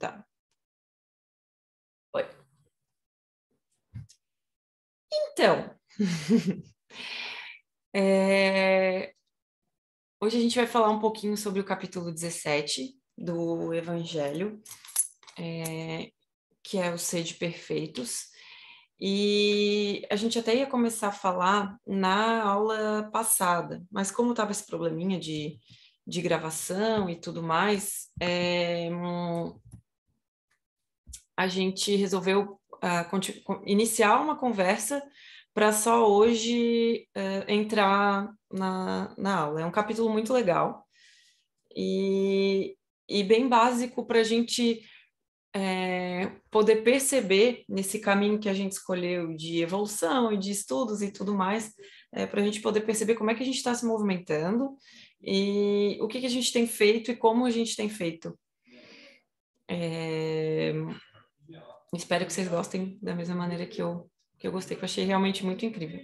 Tá. Oi. Então, hoje a gente vai falar um pouquinho sobre o capítulo 17 do Evangelho, que é o Sede Perfeitos. E a gente até ia começar a falar na aula passada, mas como estava esse probleminha de gravação e tudo mais, a gente resolveu iniciar uma conversa para só hoje entrar na aula. É um capítulo muito legal e bem básico para a gente poder perceber nesse caminho que a gente escolheu de evolução e de estudos e tudo mais, para a gente poder perceber como é que a gente está se movimentando e o que a gente tem feito e como a gente tem feito. Espero que vocês gostem da mesma maneira que eu gostei, que eu achei realmente muito incrível.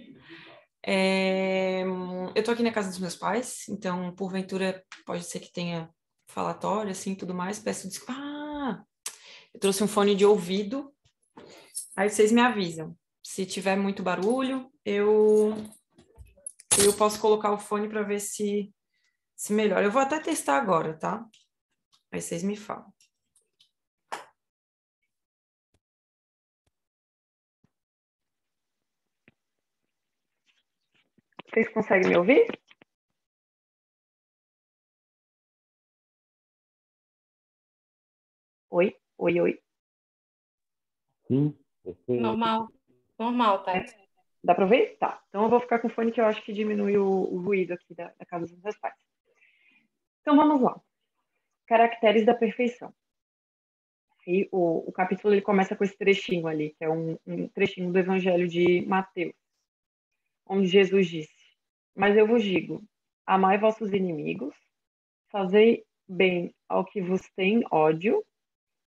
Eu tô aqui na casa dos meus pais, então, porventura, pode ser que tenha falatório, assim, tudo mais. Peço desculpa. Eu trouxe um fone de ouvido, aí vocês me avisam. Se tiver muito barulho, eu posso colocar o fone para ver se melhora. Eu vou até testar agora, tá? Aí vocês me falam. Vocês conseguem me ouvir? Oi, oi, oi. Sim. Normal, tá? Dá para ouvir? Tá. Então eu vou ficar com o fone que eu acho que diminui o ruído aqui da casa dos meus pais. Então vamos lá. Caracteres da perfeição. E o capítulo ele começa com esse trechinho ali, que é um trechinho do Evangelho de Mateus, onde Jesus disse: Mas eu vos digo, amai vossos inimigos, fazei bem ao que vos tem ódio,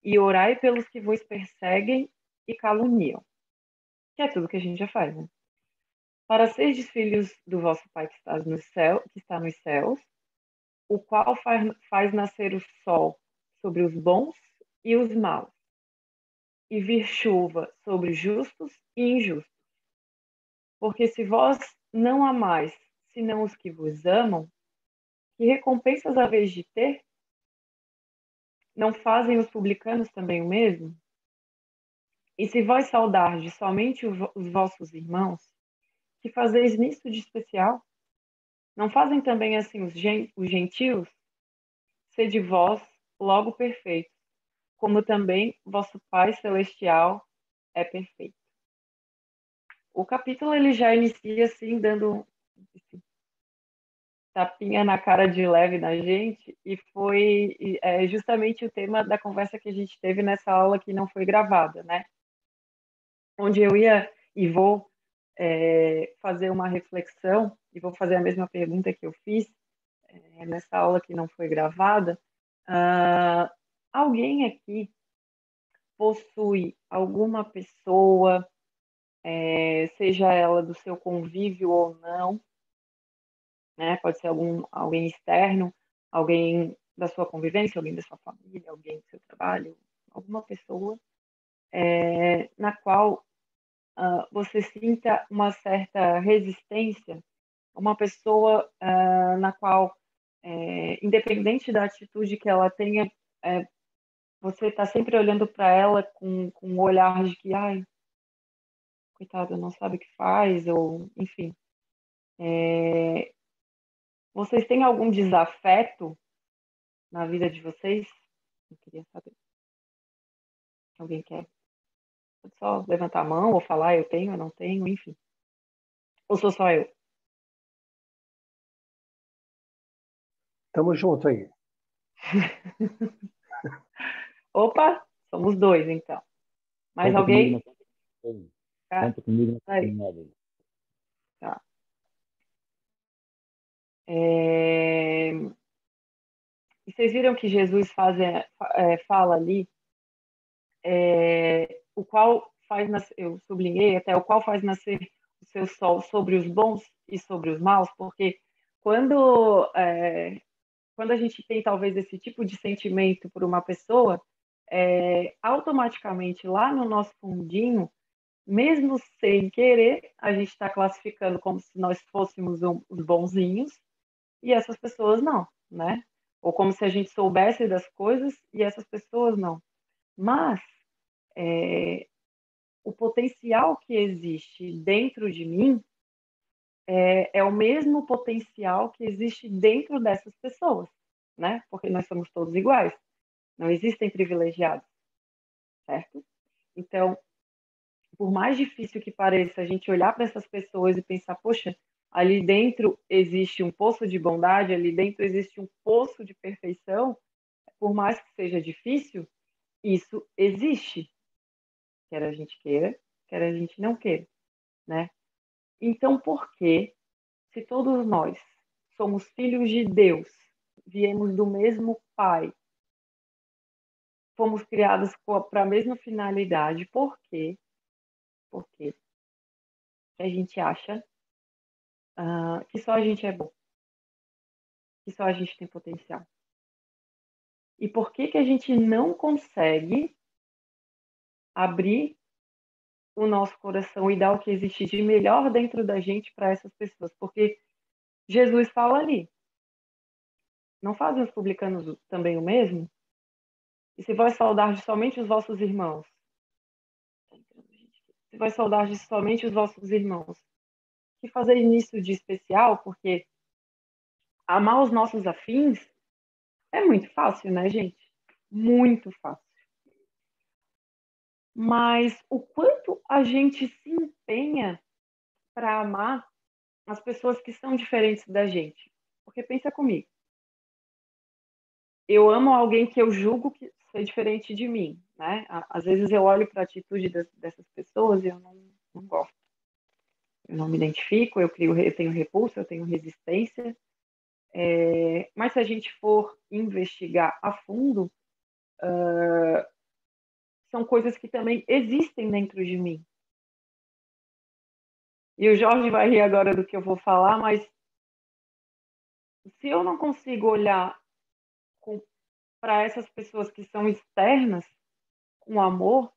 e orai pelos que vos perseguem e caluniam. Que é tudo que a gente já faz, né? Para serdes filhos do vosso Pai que está nos céus, o qual faz nascer o sol sobre os bons e os maus, e vir chuva sobre justos e injustos. Porque se vós não amais, senão os que vos amam, que recompensas haveis de ter? Não fazem os publicanos também o mesmo? E se vós saudardes somente os vossos irmãos, que fazeis nisto de especial? Não fazem também assim os gentios? Sede vós logo perfeitos, como também vosso Pai Celestial é perfeito. O capítulo ele já inicia assim, dando tapinha na cara de leve na gente, e foi justamente o tema da conversa que a gente teve nessa aula que não foi gravada, né? Onde eu ia e vou fazer uma reflexão, e vou fazer a mesma pergunta que eu fiz nessa aula que não foi gravada. Alguém aqui possui alguma pessoa, seja ela do seu convívio ou não, né? Pode ser alguém externo, alguém da sua convivência, alguém da sua família, alguém do seu trabalho, alguma pessoa na qual você sinta uma certa resistência, uma pessoa na qual, independente da atitude que ela tenha, você está sempre olhando para ela com um olhar de que, ai, coitada, não sabe o que faz, ou enfim. Vocês têm algum desafeto na vida de vocês? Eu queria saber. Alguém quer? Pode só levantar a mão ou falar, eu tenho, eu não tenho, enfim. Ou sou só eu? Tamo junto aí. Opa, somos dois, então. Mais Conta alguém? Conta comigo na Aí. caminhada. Tá. E vocês viram que Jesus fala ali, o qual faz nascer, eu sublinhei até, o qual faz nascer o seu sol sobre os bons e sobre os maus, porque quando a gente tem talvez esse tipo de sentimento por uma pessoa, automaticamente lá no nosso fundinho, mesmo sem querer, a gente está classificando como se nós fôssemos os bonzinhos e essas pessoas não, né? Ou como se a gente soubesse das coisas e essas pessoas não. Mas o potencial que existe dentro de mim é o mesmo potencial que existe dentro dessas pessoas, né? Porque nós somos todos iguais. Não existem privilegiados, certo? Então, por mais difícil que pareça a gente olhar para essas pessoas e pensar, poxa, ali dentro existe um poço de bondade, ali dentro existe um poço de perfeição, por mais que seja difícil, isso existe, quer a gente queira, quer a gente não queira, né? Então, por que, se todos nós somos filhos de Deus, viemos do mesmo Pai, fomos criados para a mesma finalidade, por quê? Por quê? A gente acha que só a gente é bom, que só a gente tem potencial. E por que que a gente não consegue abrir o nosso coração e dar o que existe de melhor dentro da gente para essas pessoas? Porque Jesus fala ali, não fazem os publicanos também o mesmo? E se vós saudar somente os vossos irmãos, se vós saudar somente os vossos irmãos, que fazer nisso de especial? Porque amar os nossos afins é muito fácil, né, gente? Muito fácil. Mas o quanto a gente se empenha para amar as pessoas que são diferentes da gente? Porque pensa comigo, eu amo alguém que eu julgo que é diferente de mim, né? Às vezes eu olho para a atitude dessas pessoas e eu não gosto. Eu não me identifico, eu tenho repulsa, eu tenho resistência. Mas se a gente for investigar a fundo, são coisas que também existem dentro de mim. E o Jorge vai rir agora do que eu vou falar, mas se eu não consigo olhar para essas pessoas que são externas com amor,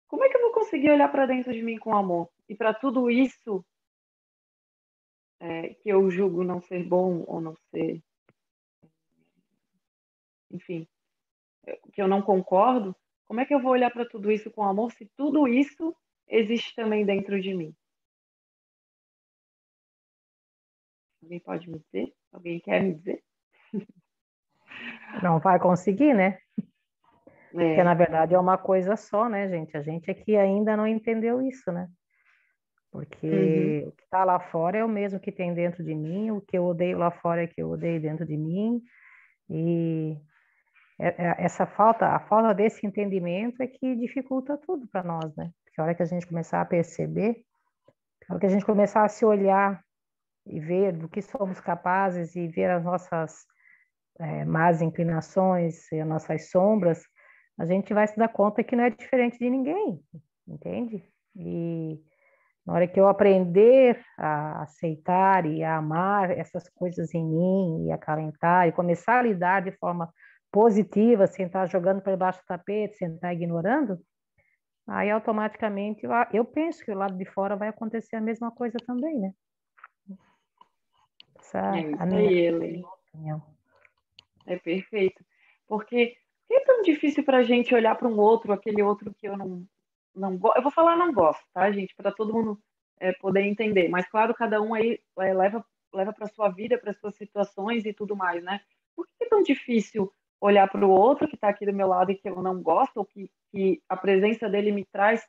como é que eu vou conseguir olhar para dentro de mim com amor? E para tudo isso que eu julgo não ser bom ou não ser, enfim, que eu não concordo, como é que eu vou olhar para tudo isso com amor se tudo isso existe também dentro de mim? Alguém pode me dizer? Alguém quer me dizer? Não vai conseguir, né? Porque, na É. verdade, é uma coisa só, né, gente? A gente aqui ainda não entendeu isso, né? Uhum. Porque o que está lá fora é o mesmo que tem dentro de mim, o que eu odeio lá fora é o que eu odeio dentro de mim. E essa falta, a falta desse entendimento é que dificulta tudo para nós, né? Porque a hora que a gente começar a perceber, a hora que a gente começar a se olhar e ver do que somos capazes e ver as nossas más inclinações e as nossas sombras, a gente vai se dar conta que não é diferente de ninguém, entende? E na hora que eu aprender a aceitar e a amar essas coisas em mim e acalentar e começar a lidar de forma positiva, sem estar jogando para debaixo do tapete, sem estar ignorando, aí automaticamente eu penso que o lado de fora vai acontecer a mesma coisa também, né? Essa É é a isso minha aí, Ellen. opinião. É perfeito. Porque é tão difícil para a gente olhar para um outro, aquele outro que eu não gosto. Eu vou falar não gosto, tá, gente? Para todo mundo poder entender. Mas, claro, cada um aí leva para sua vida, para suas situações e tudo mais, né? Por que é tão difícil olhar para o outro que está aqui do meu lado e que eu não gosto, ou que a presença dele me traz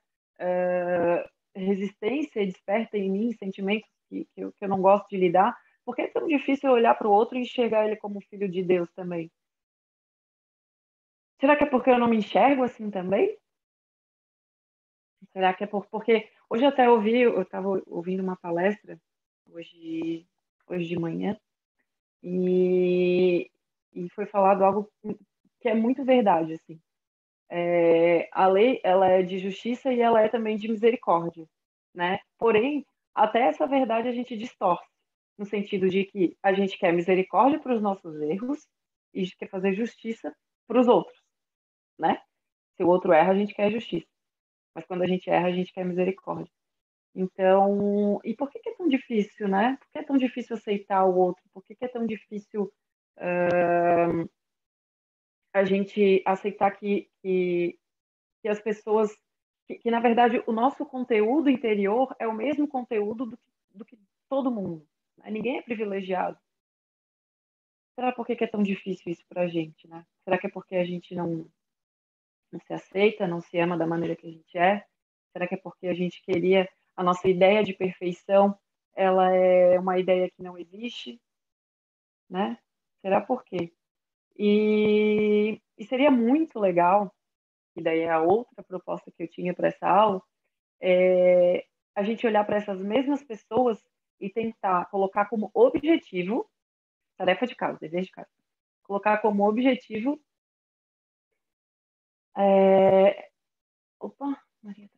resistência e desperta em mim sentimentos que eu não gosto de lidar? Por que é tão difícil olhar para o outro e enxergar ele como filho de Deus também? Será que é porque eu não me enxergo assim também? Será que é porque hoje até eu estava ouvindo uma palestra hoje de manhã e, e foi falado algo que é muito verdade, assim. A lei, ela é de justiça e ela é também de misericórdia, né? Porém, até essa verdade a gente distorce, no sentido de que a gente quer misericórdia para os nossos erros e quer fazer justiça para os outros. né? Se o outro erra, a gente quer justiça. Mas quando a gente erra, a gente quer misericórdia. Então, e por que que é tão difícil, né? Por que é tão difícil aceitar o outro? Por que que é tão difícil a gente aceitar que as pessoas, que, na verdade o nosso conteúdo interior é o mesmo conteúdo do que todo mundo, né? Ninguém é privilegiado. Será por que que é tão difícil isso para a gente, né? Será que é porque a gente não se aceita, não se ama da maneira que a gente é? Será que é porque a gente queria, a nossa ideia de perfeição, ela é uma ideia que não existe, né? Será por quê? E seria muito legal, e daí é a outra proposta que eu tinha para essa aula, é a gente olhar para essas mesmas pessoas e tentar colocar como objetivo, tarefa de casa, dever de casa, colocar como objetivo, opa, Maria,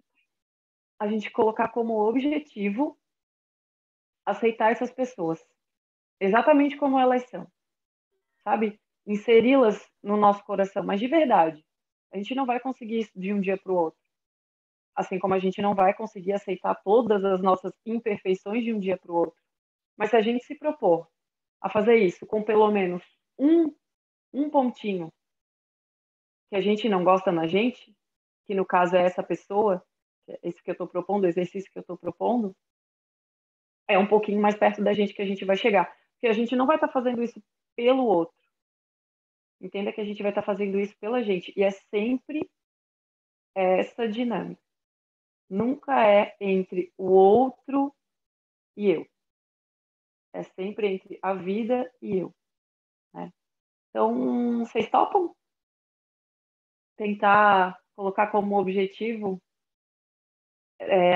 a gente colocar como objetivo aceitar essas pessoas, exatamente como elas são, sabe? Inseri-las no nosso coração, mas de verdade. A gente não vai conseguir isso de um dia para o outro. Assim como a gente não vai conseguir aceitar todas as nossas imperfeições de um dia para o outro. Mas se a gente se propor a fazer isso com pelo menos um pontinho que a gente não gosta na gente, que no caso é essa pessoa, esse que eu estou propondo, o exercício que eu estou propondo, é um pouquinho mais perto da gente que a gente vai chegar. Porque a gente não vai estar fazendo isso pelo outro. Entenda que a gente vai estar fazendo isso pela gente. E é sempre essa dinâmica. Nunca é entre o outro e eu. É sempre entre a vida e eu. Né? Então, vocês topam tentar colocar como objetivo,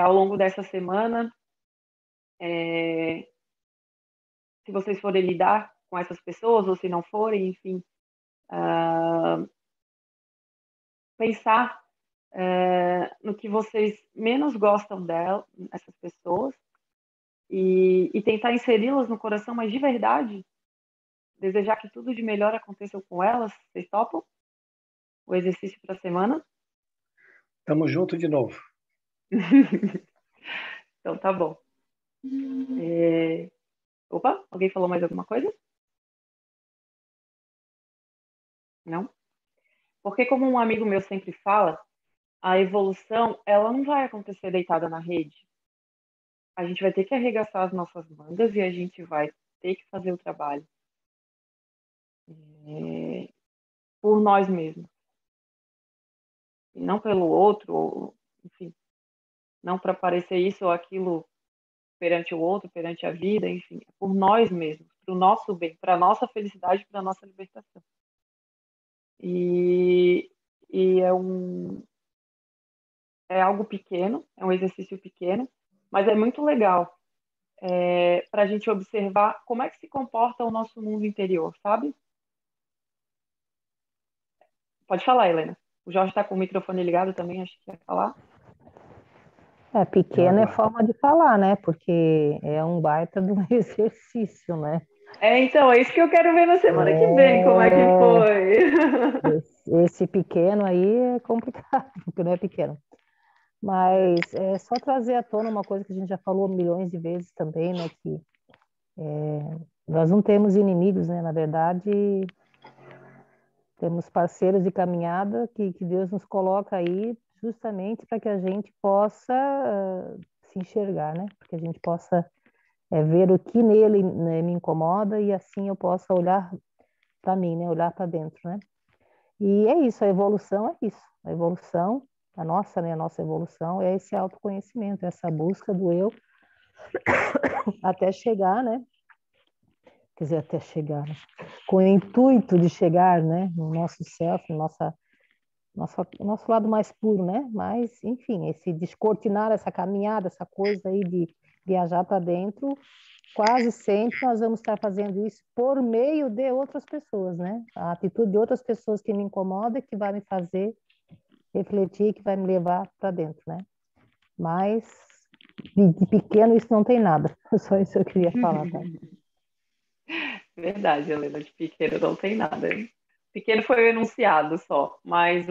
ao longo dessa semana, se vocês forem lidar com essas pessoas, ou se não forem, enfim, pensar no que vocês menos gostam dela, essas pessoas, e tentar inseri-las no coração, mas de verdade, desejar que tudo de melhor aconteça com elas. Vocês topam o exercício para a semana? Tamo junto de novo. Então tá bom. Opa, alguém falou mais alguma coisa? Não? Porque como um amigo meu sempre fala, a evolução, ela não vai acontecer deitada na rede. A gente vai ter que arregaçar as nossas mangas e a gente vai ter que fazer o trabalho por nós mesmos. E não pelo outro, ou, enfim, não para parecer isso ou aquilo perante o outro, perante a vida, enfim, por nós mesmos, para o nosso bem, para a nossa felicidade, para a nossa libertação. E é algo pequeno, é um exercício pequeno, mas é muito legal para a gente observar como é que se comporta o nosso mundo interior, sabe? Pode falar, Helena. O Jorge está com o microfone ligado também, acho que quer falar. Pequeno é forma de falar, né? Porque é um baita de um exercício, né? Então, é isso que eu quero ver na semana que vem, como é que foi. Esse pequeno aí é complicado, porque não é pequeno. Mas é só trazer à tona uma coisa que a gente já falou milhões de vezes também, né? Que nós não temos inimigos, né? Na verdade, temos parceiros de caminhada que Deus nos coloca aí justamente para que a gente possa se enxergar, né? Para que a gente possa ver o que nele, né, me incomoda e assim eu possa olhar para mim, né? Olhar para dentro, né? E é isso, a evolução é isso. A evolução, a nossa, né? A nossa evolução é esse autoconhecimento, essa busca do eu até chegar, né? Quer dizer, até chegar, né? Com o intuito de chegar, né? No nosso self, no nosso lado mais puro, né? Mas, enfim, esse descortinar essa caminhada, essa coisa aí de viajar para dentro, quase sempre nós vamos estar fazendo isso por meio de outras pessoas, né? A atitude de outras pessoas que me incomoda, que vai me fazer refletir, que vai me levar para dentro, né? Mas de pequeno isso não tem nada. Só isso eu queria falar, tá? Verdade, Helena, de pequeno não tem nada. pequeno foi o enunciado só, mas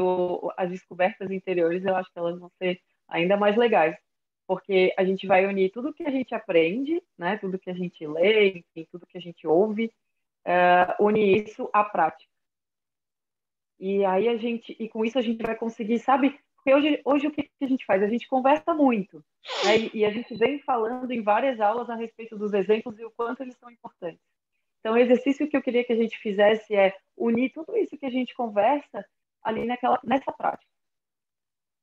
as descobertas interiores eu acho que elas vão ser ainda mais legais, porque a gente vai unir tudo que a gente aprende, né, tudo que a gente lê, enfim, tudo que a gente ouve, unir isso à prática. E aí e com isso a gente vai conseguir, sabe? Porque hoje o que a gente faz? A gente conversa muito, né? E a gente vem falando em várias aulas a respeito dos exemplos e o quanto eles são importantes. Então, o exercício que eu queria que a gente fizesse é unir tudo isso que a gente conversa ali nessa prática,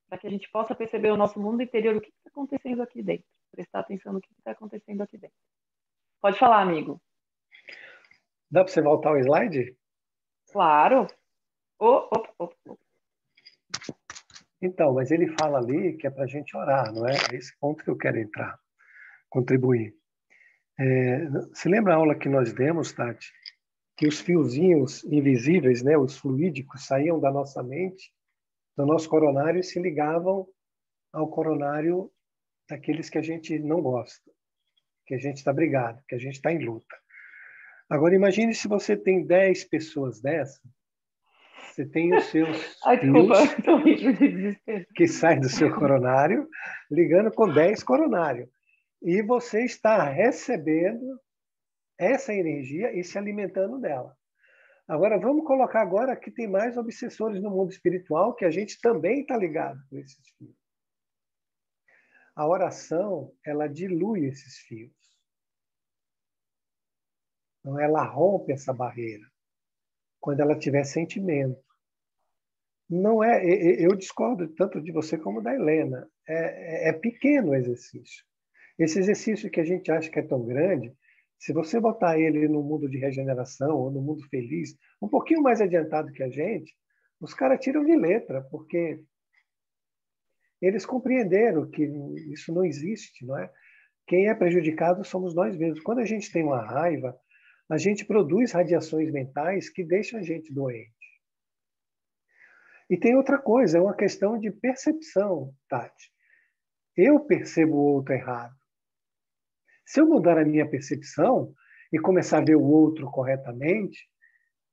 para que a gente possa perceber o nosso mundo interior, o que está acontecendo aqui dentro, prestar atenção no que está acontecendo aqui dentro. Pode falar, amigo. Dá para você voltar ao slide? Claro. Então, mas ele fala ali que é para a gente orar, não é? É esse ponto que eu quero entrar, contribuir. Você lembra a aula que nós demos, Tati? Que os fiozinhos invisíveis, né, os fluídicos, saíam da nossa mente, do nosso coronário, e se ligavam ao coronário daqueles que a gente não gosta, que a gente está brigado, que a gente está em luta. Agora, imagine se você tem 10 pessoas dessas, você tem os seus Ai, desculpa, fios estou rindo de desespero. que saem do seu coronário, ligando com 10 coronários. E você está recebendo essa energia e se alimentando dela. Agora, vamos colocar agora que tem mais obsessores no mundo espiritual, que a gente também está ligado com esses fios. A oração, ela dilui esses fios. Então, ela rompe essa barreira. Quando ela tiver sentimento. Não é, eu discordo tanto de você como da Helena. É pequeno o exercício. Esse exercício que a gente acha que é tão grande, se você botar ele no mundo de regeneração ou no mundo feliz, um pouquinho mais adiantado que a gente, os caras tiram de letra, porque eles compreenderam que isso não existe, não é? Quem é prejudicado somos nós mesmos. Quando a gente tem uma raiva, a gente produz radiações mentais que deixam a gente doente. E tem outra coisa, é uma questão de percepção, Tati. Eu percebo o outro errado. Se eu mudar a minha percepção e começar a ver o outro corretamente,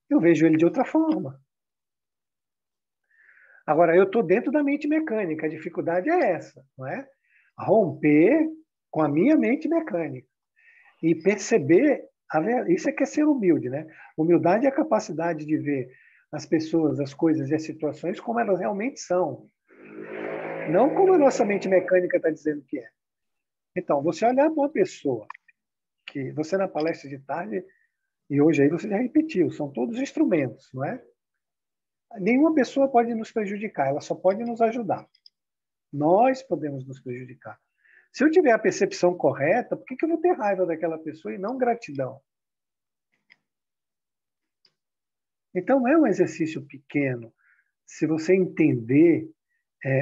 eu vejo ele de outra forma. Agora, eu estou dentro da mente mecânica, a dificuldade é essa, não é? Romper com a minha mente mecânica e perceber, isso é que é ser humilde, né? Humildade é a capacidade de ver as pessoas, as coisas e as situações como elas realmente são. Não como a nossa mente mecânica está dizendo que é. Então, você olhar para uma pessoa, que você na palestra de tarde, e hoje aí você já repetiu, são todos instrumentos, não é? Nenhuma pessoa pode nos prejudicar, ela só pode nos ajudar. Nós podemos nos prejudicar. Se eu tiver a percepção correta, por que eu vou ter raiva daquela pessoa e não gratidão? Então, é um exercício pequeno. Se você entender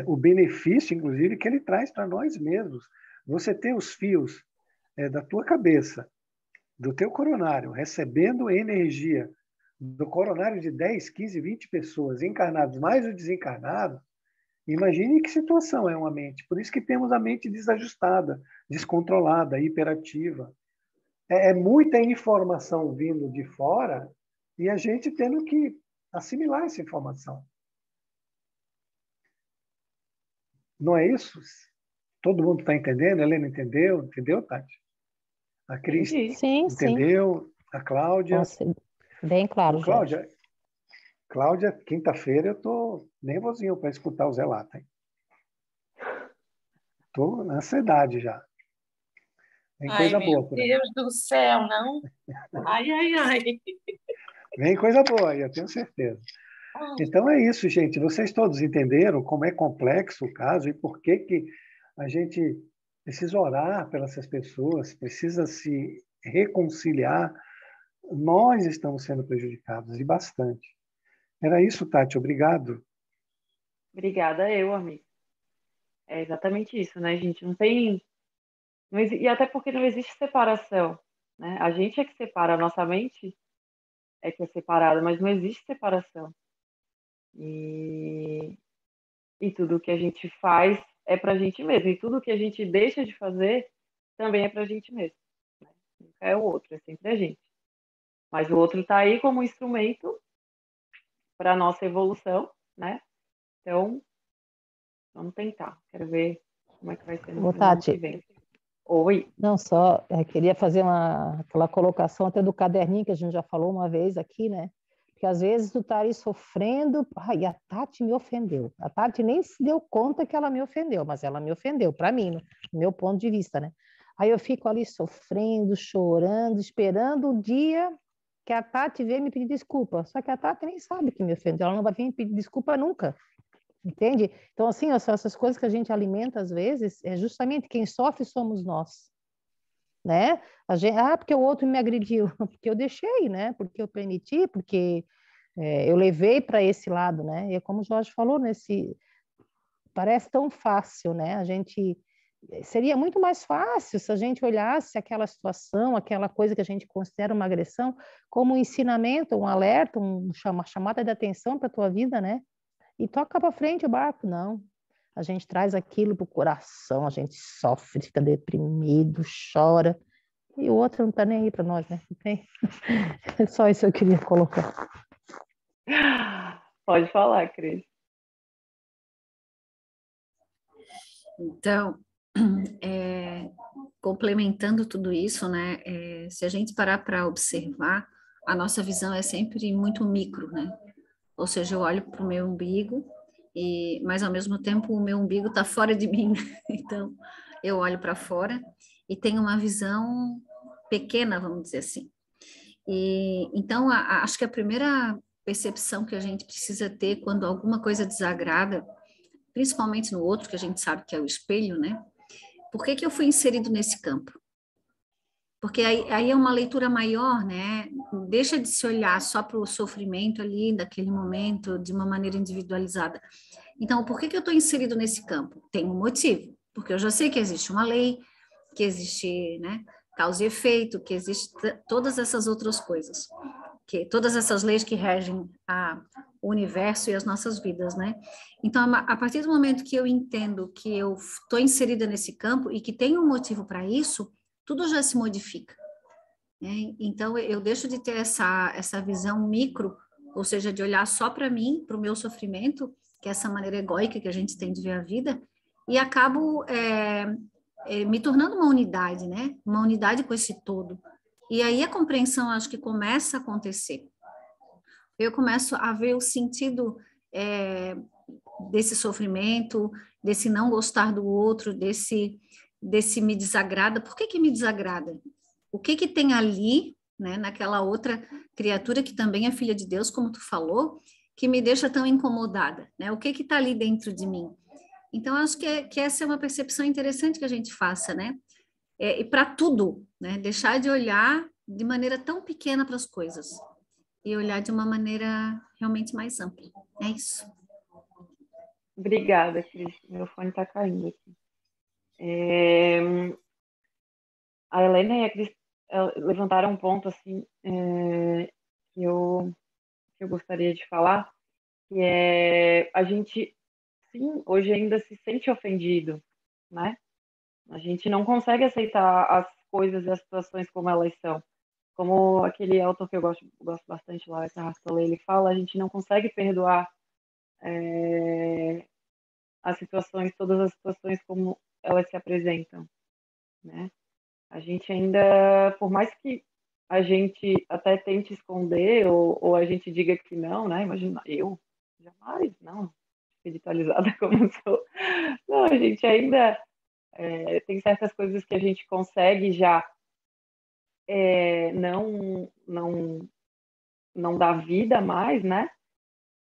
o benefício, inclusive, que ele traz para nós mesmos. Você ter os fios da tua cabeça, do teu coronário, recebendo energia do coronário de 10, 15, 20 pessoas encarnados, mais o desencarnado, imagine que situação é uma mente. Por isso que temos a mente desajustada, descontrolada, hiperativa. É muita informação vindo de fora e a gente tendo que assimilar essa informação. Não é isso? Todo mundo está entendendo? A Helena entendeu? Entendeu, Tati? A Cris Sim, entendeu? sim. A Cláudia. Nossa, bem claro, Jorge. Cláudia, quinta-feira eu estou nervosinho para escutar os relatos. Estou na ansiedade já. Vem coisa boa por aí. Meu Deus do céu, não? Ai, ai, ai. Vem coisa boa, eu tenho certeza. Então é isso, gente. Vocês todos entenderam como é complexo o caso e por que a gente precisa orar pelas pessoas, precisa se reconciliar. Nós estamos sendo prejudicados e bastante. Era isso, Tati. Obrigado. Obrigada, amigo. É exatamente isso, né, gente? Não tem. E até porque não existe separação, né? A gente é que separa, a nossa mente é que é separada, mas não existe separação. E tudo que a gente faz é para a gente mesmo. E tudo que a gente deixa de fazer também é para a gente mesmo. Né? Nunca é o outro, é sempre a gente. Mas o outro está aí como instrumento para a nossa evolução, né? Então, vamos tentar. Quero ver como é que vai ser no Ô, ano que Tati, vem. Oi. não só, queria fazer aquela colocação até do caderninho que a gente já falou uma vez aqui, né? Porque às vezes tu tá aí sofrendo, ai, a Tati me ofendeu. A Tati nem se deu conta que ela me ofendeu, mas ela me ofendeu, para mim, no meu ponto de vista, né? Aí eu fico ali sofrendo, chorando, esperando o dia que a Tati vem me pedir desculpa. Só que a Tati nem sabe que me ofendeu, ela não vai vir me pedir desculpa nunca. Entende? Então, assim, essas coisas que a gente alimenta às vezes, é justamente quem sofre somos nós, né? Porque o outro me agrediu, porque eu deixei, né? Porque eu permiti, porque eu levei para esse lado, né? E é como o Jorge falou, parece tão fácil, né? Seria muito mais fácil se a gente olhasse aquela situação, aquela coisa que a gente considera uma agressão, como um ensinamento, um alerta, uma chamada de atenção para a tua vida, né? E toca para frente o barco, não. A gente traz aquilo para o coração, a gente sofre, fica deprimido, chora, e o outro não está nem aí para nós, né? Tem. É só isso que eu queria colocar. Pode falar, Cris. Então, complementando tudo isso, né? Se a gente parar para observar, a nossa visão é sempre muito micro, né? Ou seja, eu olho para o meu umbigo, mas ao mesmo tempo o meu umbigo está fora de mim. Então, eu olho para fora e tenho uma visão pequena, vamos dizer assim. Então, acho que a primeira percepção que a gente precisa ter quando alguma coisa desagrada, principalmente no outro, que a gente sabe que é o espelho, né? Por que eu fui inserido nesse campo? Porque aí é uma leitura maior, né? Deixa de se olhar só para o sofrimento ali, daquele momento, de uma maneira individualizada. Então, por que eu estou inserido nesse campo? Tem um motivo, porque eu já sei que existe uma lei, que existe, né, causa e efeito, que existe todas essas outras coisas, que todas essas leis que regem o universo e as nossas vidas, né? Então, a partir do momento que eu entendo que eu estou inserida nesse campo e que tem um motivo para isso, tudo já se modifica, né? Então, eu deixo de ter essa visão micro, ou seja, de olhar só para mim, para o meu sofrimento, que é essa maneira egóica que a gente tem de ver a vida, e acabo me tornando uma unidade, né? Uma unidade com esse todo. E aí a compreensão, acho que começa a acontecer. Eu começo a ver o sentido desse sofrimento, desse não gostar do outro, desse me desagrada. Por que me desagrada? O que tem ali, né, naquela outra criatura que também é filha de Deus, como tu falou, que me deixa tão incomodada, né? O que está ali dentro de mim? Então, acho que essa é uma percepção interessante que a gente faça, né? E para tudo, né? Deixar de olhar de maneira tão pequena para as coisas e olhar de uma maneira realmente mais ampla. É isso. Obrigada, Cris. Meu fone está caindo aqui. A Helena e a Cris levantaram um ponto assim que eu gostaria de falar, que é a gente, sim, hoje ainda se sente ofendido, né? A gente não consegue aceitar as coisas e as situações como elas são. Como aquele autor que eu gosto bastante lá, Eckhart Tolle, ele fala, a gente não consegue perdoar as situações, todas as situações como elas se apresentam, né? A gente ainda, por mais que a gente até tente esconder ou a gente diga que não, né? Imagina, eu jamais, não, espiritualizada como sou. Não, a gente ainda tem certas coisas que a gente consegue já não dar vida mais, né?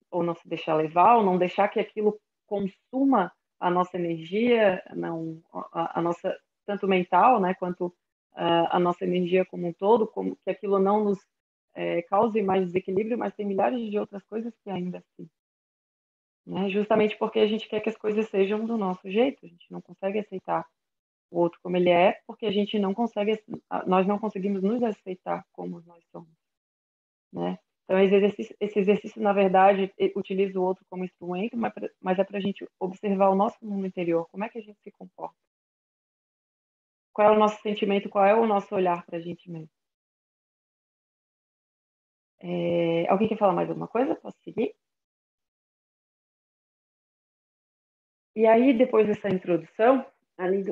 Ou não se deixar levar, ou não deixar que aquilo consuma a nossa energia, não, a nossa tanto mental, né, quanto a nossa energia como um todo, como que aquilo não nos cause mais desequilíbrio, mas tem milhares de outras coisas que ainda assim, né? Justamente porque a gente quer que as coisas sejam do nosso jeito, a gente não consegue aceitar o outro como ele é, porque a gente não consegue, nós não conseguimos nos aceitar como nós somos, né? Então, esse exercício, na verdade, utiliza o outro como instrumento, mas é para a gente observar o nosso mundo interior, como é que a gente se comporta. Qual é o nosso sentimento, qual é o nosso olhar para a gente mesmo. Alguém quer falar mais alguma coisa? Posso seguir? E aí, depois dessa introdução, ali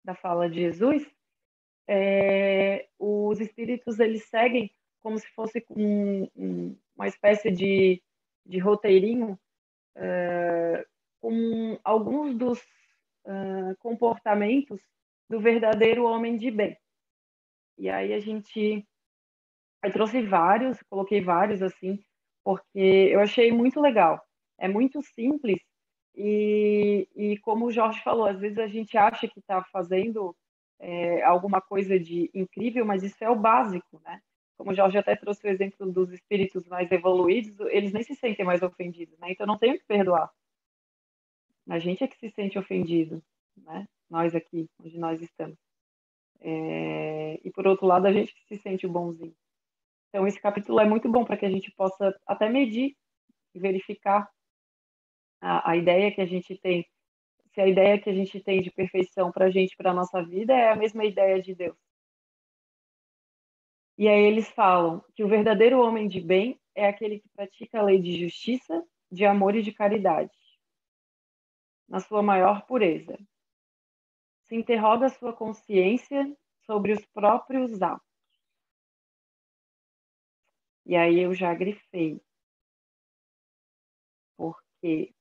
da fala de Jesus, os espíritos eles seguem como se fosse uma espécie de roteirinho com alguns dos comportamentos do verdadeiro homem de bem. E aí eu trouxe vários, coloquei vários assim, porque eu achei muito legal. É muito simples e como o Jorge falou, às vezes a gente acha que está fazendo alguma coisa de incrível, mas isso é o básico, né? Como o Jorge até trouxe o exemplo dos espíritos mais evoluídos, eles nem se sentem mais ofendidos, né? Então não tem o que perdoar. A gente é que se sente ofendido, né? Nós aqui, onde nós estamos. E por outro lado, a gente que se sente o bonzinho. Então esse capítulo é muito bom para que a gente possa até medir e verificar a ideia que a gente tem, se a ideia que a gente tem de perfeição para a gente, para a nossa vida, é a mesma ideia de Deus. E aí eles falam que o verdadeiro homem de bem é aquele que pratica a lei de justiça, de amor e de caridade, na sua maior pureza. Se interroga a sua consciência sobre os próprios atos. E aí eu já grifei, porque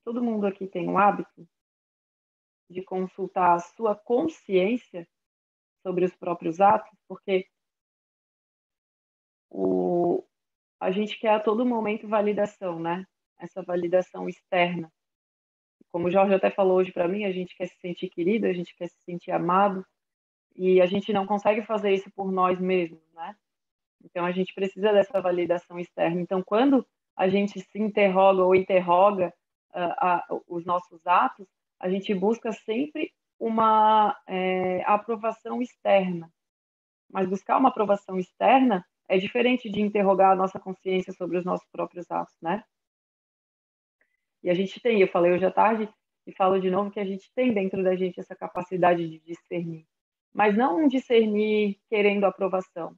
todo mundo aqui tem um hábito de consultar a sua consciência sobre os próprios atos, porque a gente quer a todo momento validação, né? Essa validação externa. Como o Jorge até falou hoje para mim, a gente quer se sentir querido, a gente quer se sentir amado, e a gente não consegue fazer isso por nós mesmos, né? Então a gente precisa dessa validação externa. Então, quando a gente se interroga ou interroga os nossos atos, a gente busca sempre uma aprovação externa. Mas buscar uma aprovação externa é diferente de interrogar a nossa consciência sobre os nossos próprios atos, né? E a gente tem, eu falei hoje à tarde e falo de novo que a gente tem dentro da gente essa capacidade de discernir. Mas não um discernir querendo aprovação.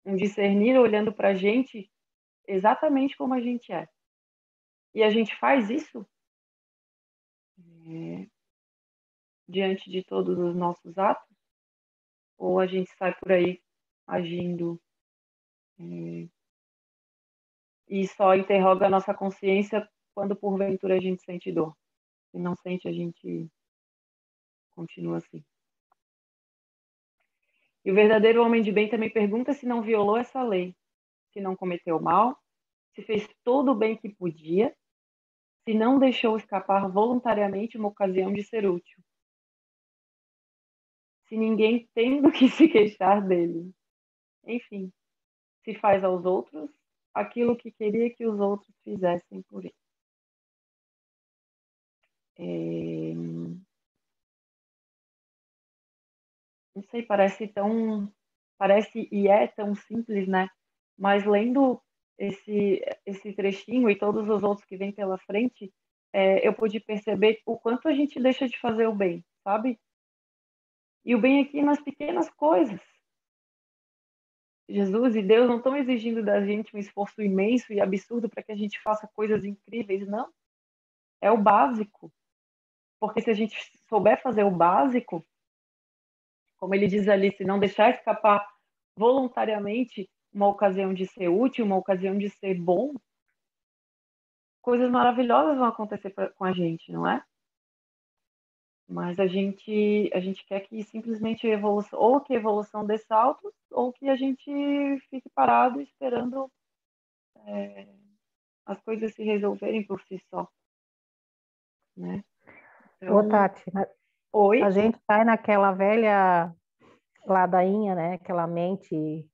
Um discernir olhando para a gente exatamente como a gente é. E a gente faz isso diante de todos os nossos atos? Ou a gente sai por aí agindo e só interroga a nossa consciência quando porventura a gente sente dor? Se não sente, a gente continua assim. E o verdadeiro homem de bem também pergunta se não violou essa lei, se não cometeu mal, se fez todo o bem que podia, se não deixou escapar voluntariamente uma ocasião de ser útil. Se ninguém tem do que se queixar dele. Enfim, se faz aos outros aquilo que queria que os outros fizessem por ele. Não sei, parece e é tão simples, né? Mas lendo esse trechinho e todos os outros que vêm pela frente, eu pude perceber o quanto a gente deixa de fazer o bem, sabe? E o bem aqui nas pequenas coisas. Jesus e Deus não estão exigindo da gente um esforço imenso e absurdo para que a gente faça coisas incríveis, não. É o básico. Porque se a gente souber fazer o básico, como ele diz ali, se não deixar escapar voluntariamente uma ocasião de ser útil, uma ocasião de ser bom, coisas maravilhosas vão acontecer com a gente, não é? Mas a gente quer que simplesmente a evolução, ou que a evolução dê saltos, ou que a gente fique parado esperando as coisas se resolverem por si só, né? Ô, Então, Tati, a oi? gente cai naquela velha ladainha, né? Aquela mente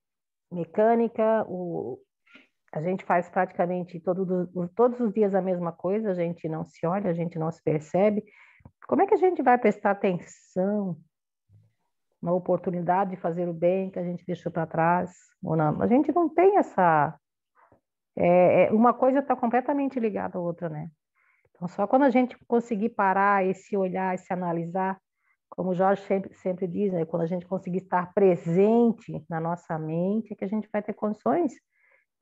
mecânica, a gente faz praticamente todos os dias a mesma coisa, a gente não se olha, a gente não se percebe. Como é que a gente vai prestar atenção na oportunidade de fazer o bem que a gente deixou para trás ou não? A gente não tem essa. Uma coisa está completamente ligada à outra, né? Então, só quando a gente conseguir parar e se olhar e se analisar, como o Jorge sempre diz, né? Quando a gente conseguir estar presente na nossa mente, é que a gente vai ter condições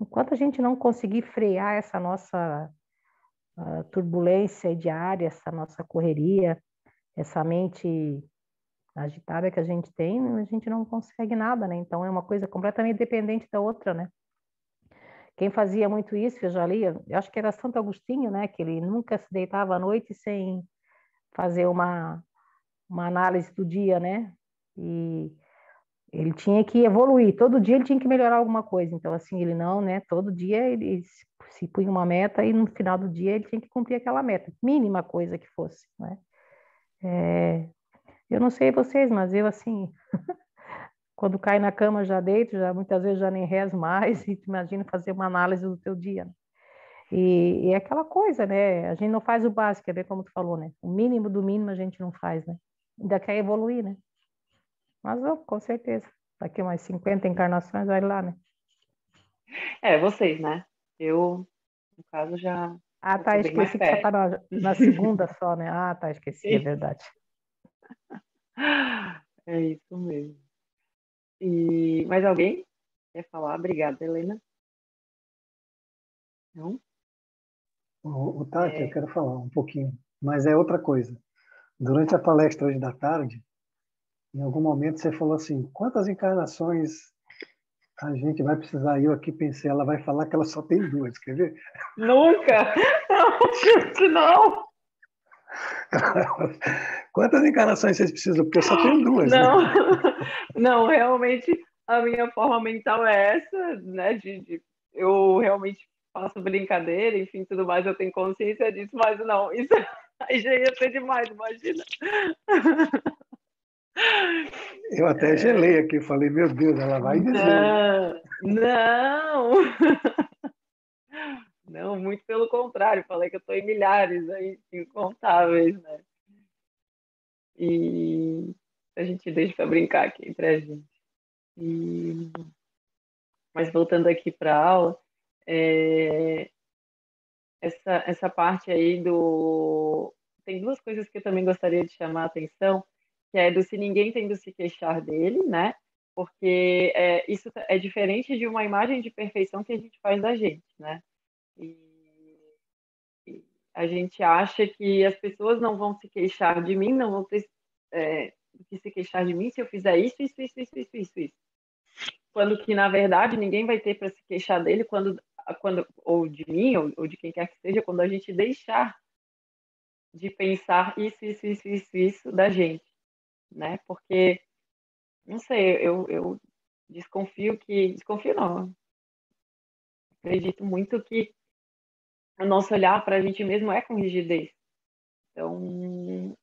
enquanto a gente não conseguir frear essa nossa turbulência diária, essa nossa correria, essa mente agitada que a gente não consegue nada, né? Então é uma coisa completamente dependente da outra, né? Quem fazia muito isso, eu já li, eu acho que era Santo Agostinho, né? Que ele nunca se deitava à noite sem fazer uma análise do dia, né? E ele tinha que evoluir, todo dia ele tinha que melhorar alguma coisa. Então, assim, ele não, né? Todo dia ele se punha uma meta e no final do dia ele tinha que cumprir aquela meta, mínima coisa que fosse, né? Eu não sei vocês, mas eu, assim, quando cai na cama já deito, já muitas vezes já nem rezo mais e imagina fazer uma análise do teu dia, né? E é aquela coisa, né? A gente não faz o básico, é bem como tu falou, né? O mínimo do mínimo a gente não faz, né? Ainda quer evoluir, né? Mas, com certeza, daqui umas 50 encarnações vai lá, né? Vocês, né? Eu, no caso, já Ah, tá, estou bem mais esqueci que só tá perto. na segunda só, né? Ah, tá, esqueci, é verdade. É isso mesmo. E mais alguém quer falar? Obrigada, Helena. Não? O Tati, eu quero falar um pouquinho, mas é outra coisa. Durante a palestra hoje da tarde, em algum momento você falou assim, quantas encarnações a gente vai precisar? Eu aqui pensei, ela vai falar que ela só tem duas, quer ver? Nunca! Não, gente, não! Quantas encarnações vocês precisam? Porque eu só tenho duas, né? Não, não, realmente a minha forma mental é essa, né? Eu realmente faço brincadeira, enfim, tudo mais, eu tenho consciência disso, mas não, isso aí já ia ser demais, imagina. Eu até gelei aqui, falei, meu Deus, ela vai dizer. Não, não, muito pelo contrário, falei que eu estou em milhares, aí, incontáveis, né? E a gente deixa para brincar aqui entre a gente. E... Mas voltando aqui para a aula, é... essa parte aí do... Tem duas coisas que eu também gostaria de chamar a atenção, que é do se ninguém tem do se queixar dele, né? Porque isso é diferente de uma imagem de perfeição que a gente faz da gente, né? E a gente acha que as pessoas não vão se queixar de mim, não vão ter que se queixar de mim se eu fizer isso. Quando que, na verdade, ninguém vai ter para se queixar dele ou de mim, ou de quem quer que seja, quando a gente deixar de pensar isso da gente, né? Porque, não sei, eu desconfio não, acredito muito que o nosso olhar para a gente mesmo é com rigidez. Então,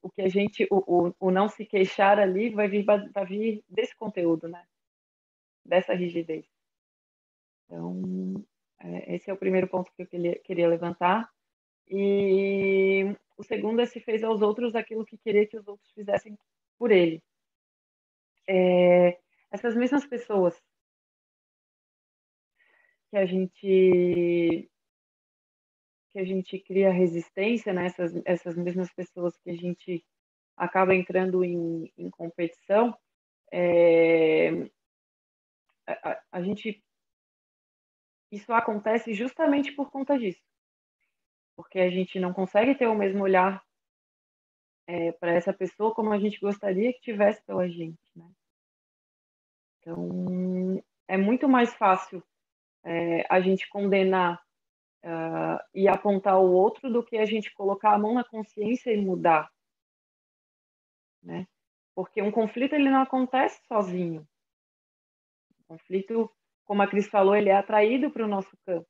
o que a gente, o não se queixar ali vai vir desse conteúdo, né? Dessa rigidez. Então, esse é o primeiro ponto que eu queria levantar. E o segundo é se fez aos outros aquilo que queria que os outros fizessem por ele. Essas mesmas pessoas que a gente cria resistência, né? Essas mesmas pessoas que a gente acaba entrando em competição, a gente isso acontece justamente por conta disso, porque a gente não consegue ter o mesmo olhar para essa pessoa como a gente gostaria que tivesse pela gente, né? Então, é muito mais fácil a gente condenar e apontar o outro do que a gente colocar a mão na consciência e mudar, né? Porque um conflito ele não acontece sozinho. O conflito, como a Cris falou, ele é atraído para o nosso campo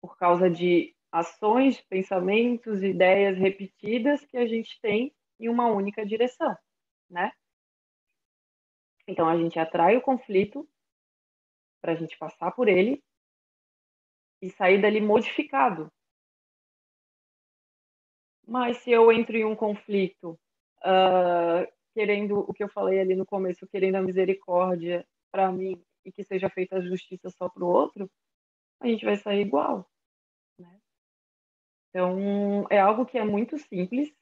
por causa de ações, pensamentos, ideias repetidas que a gente tem em uma única direção, né? Então a gente atrai o conflito para a gente passar por ele e sair dali modificado. Mas se eu entro em um conflito querendo o que eu falei ali no começo, querendo a misericórdia para mim e que seja feita a justiça só para o outro, a gente vai sair igual, né? Então, é algo que é muito simples,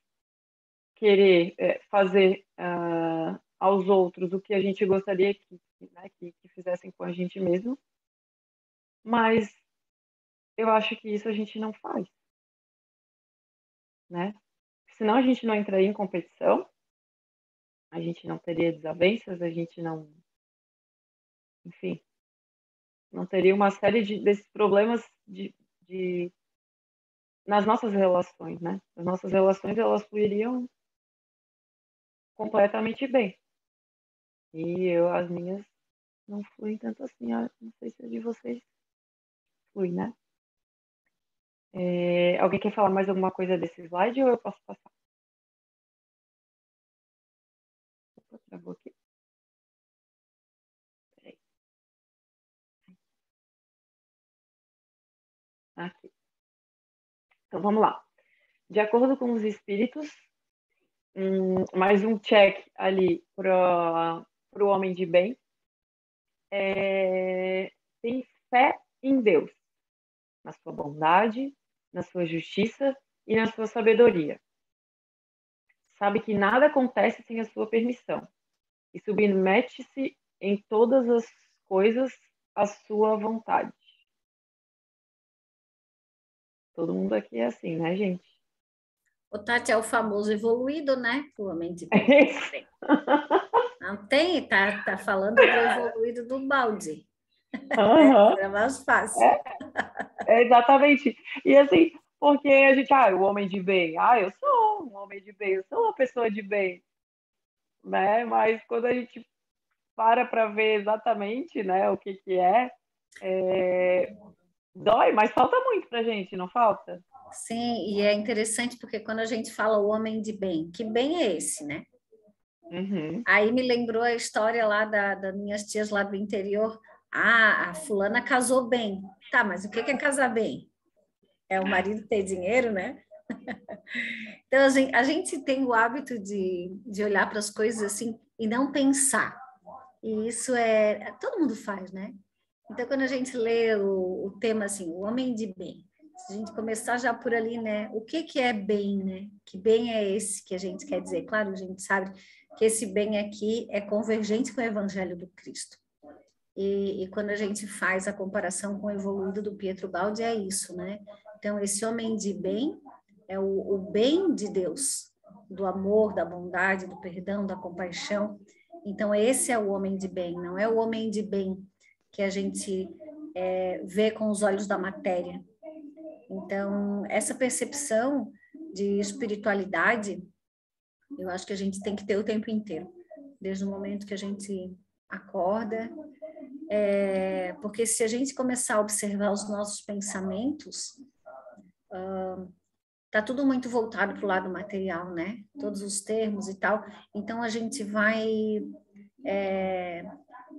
querer fazer aos outros o que a gente gostaria que né, que fizessem com a gente mesmo, mas eu acho que isso a gente não faz, né? Senão a gente não entraria em competição, a gente não teria desavenças, a gente não, enfim, não teria uma série desses problemas nas nossas relações, né? As nossas relações, elas fluiriam completamente bem. E as minhas não fluem tanto assim. Não sei se a de vocês flui, né? Alguém quer falar mais alguma coisa desse slide ou eu posso passar? Opa, travou aqui. Peraí. Aqui. Então vamos lá. De acordo com os espíritos, mais um check ali para o homem de bem. Tem fé em Deus, na sua bondade, na sua justiça e na sua sabedoria. Sabe que nada acontece sem a sua permissão e submete-se em todas as coisas à sua vontade. Todo mundo aqui é assim, né, gente? O Tati é o famoso evoluído, né? O homem de bem. Não tem, tá falando do evoluído do balde. Uhum. É mais fácil. Exatamente. E assim, porque a gente, o homem de bem, eu sou um homem de bem, eu sou uma pessoa de bem, né? Mas quando a gente para ver exatamente, né, o que dói, mas falta muito pra gente, não falta? Sim, e é interessante porque quando a gente fala o homem de bem, que bem é esse, né? Uhum. Aí me lembrou a história lá das minhas tias lá do interior. A fulana casou bem. Tá, mas o que é casar bem? É o marido ter dinheiro, né? Então, a gente tem o hábito de olhar para as coisas assim e não pensar. E isso todo mundo faz, né? Então, quando a gente lê o tema assim, o homem de bem, se a gente começar já por ali, né? O que é bem, né? Que bem é esse que a gente quer dizer? Claro, a gente sabe que esse bem aqui é convergente com o Evangelho do Cristo. E quando a gente faz a comparação com o evoluído do Pietro Baldi, é isso, né? Então, esse homem de bem é o bem de Deus, do amor, da bondade, do perdão, da compaixão. Então, esse é o homem de bem, não é o homem de bem que a gente vê com os olhos da matéria. Então, essa percepção de espiritualidade, eu acho que a gente tem que ter o tempo inteiro, desde o momento que a gente acorda, porque se a gente começar a observar os nossos pensamentos, tá tudo muito voltado para o lado material, né? Todos os termos e tal. Então, a gente vai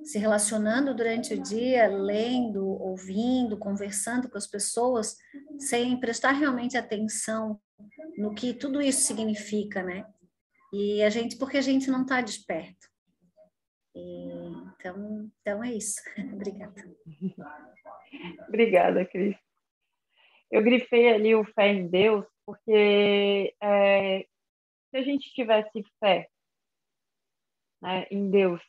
se relacionando durante o dia, lendo, ouvindo, conversando com as pessoas, sem prestar realmente atenção no que tudo isso significa, né? Porque a gente não está desperto. Então é isso. Obrigada. Obrigada, Cris. Eu grifei ali o fé em Deus porque se a gente tivesse fé, né, em Deus,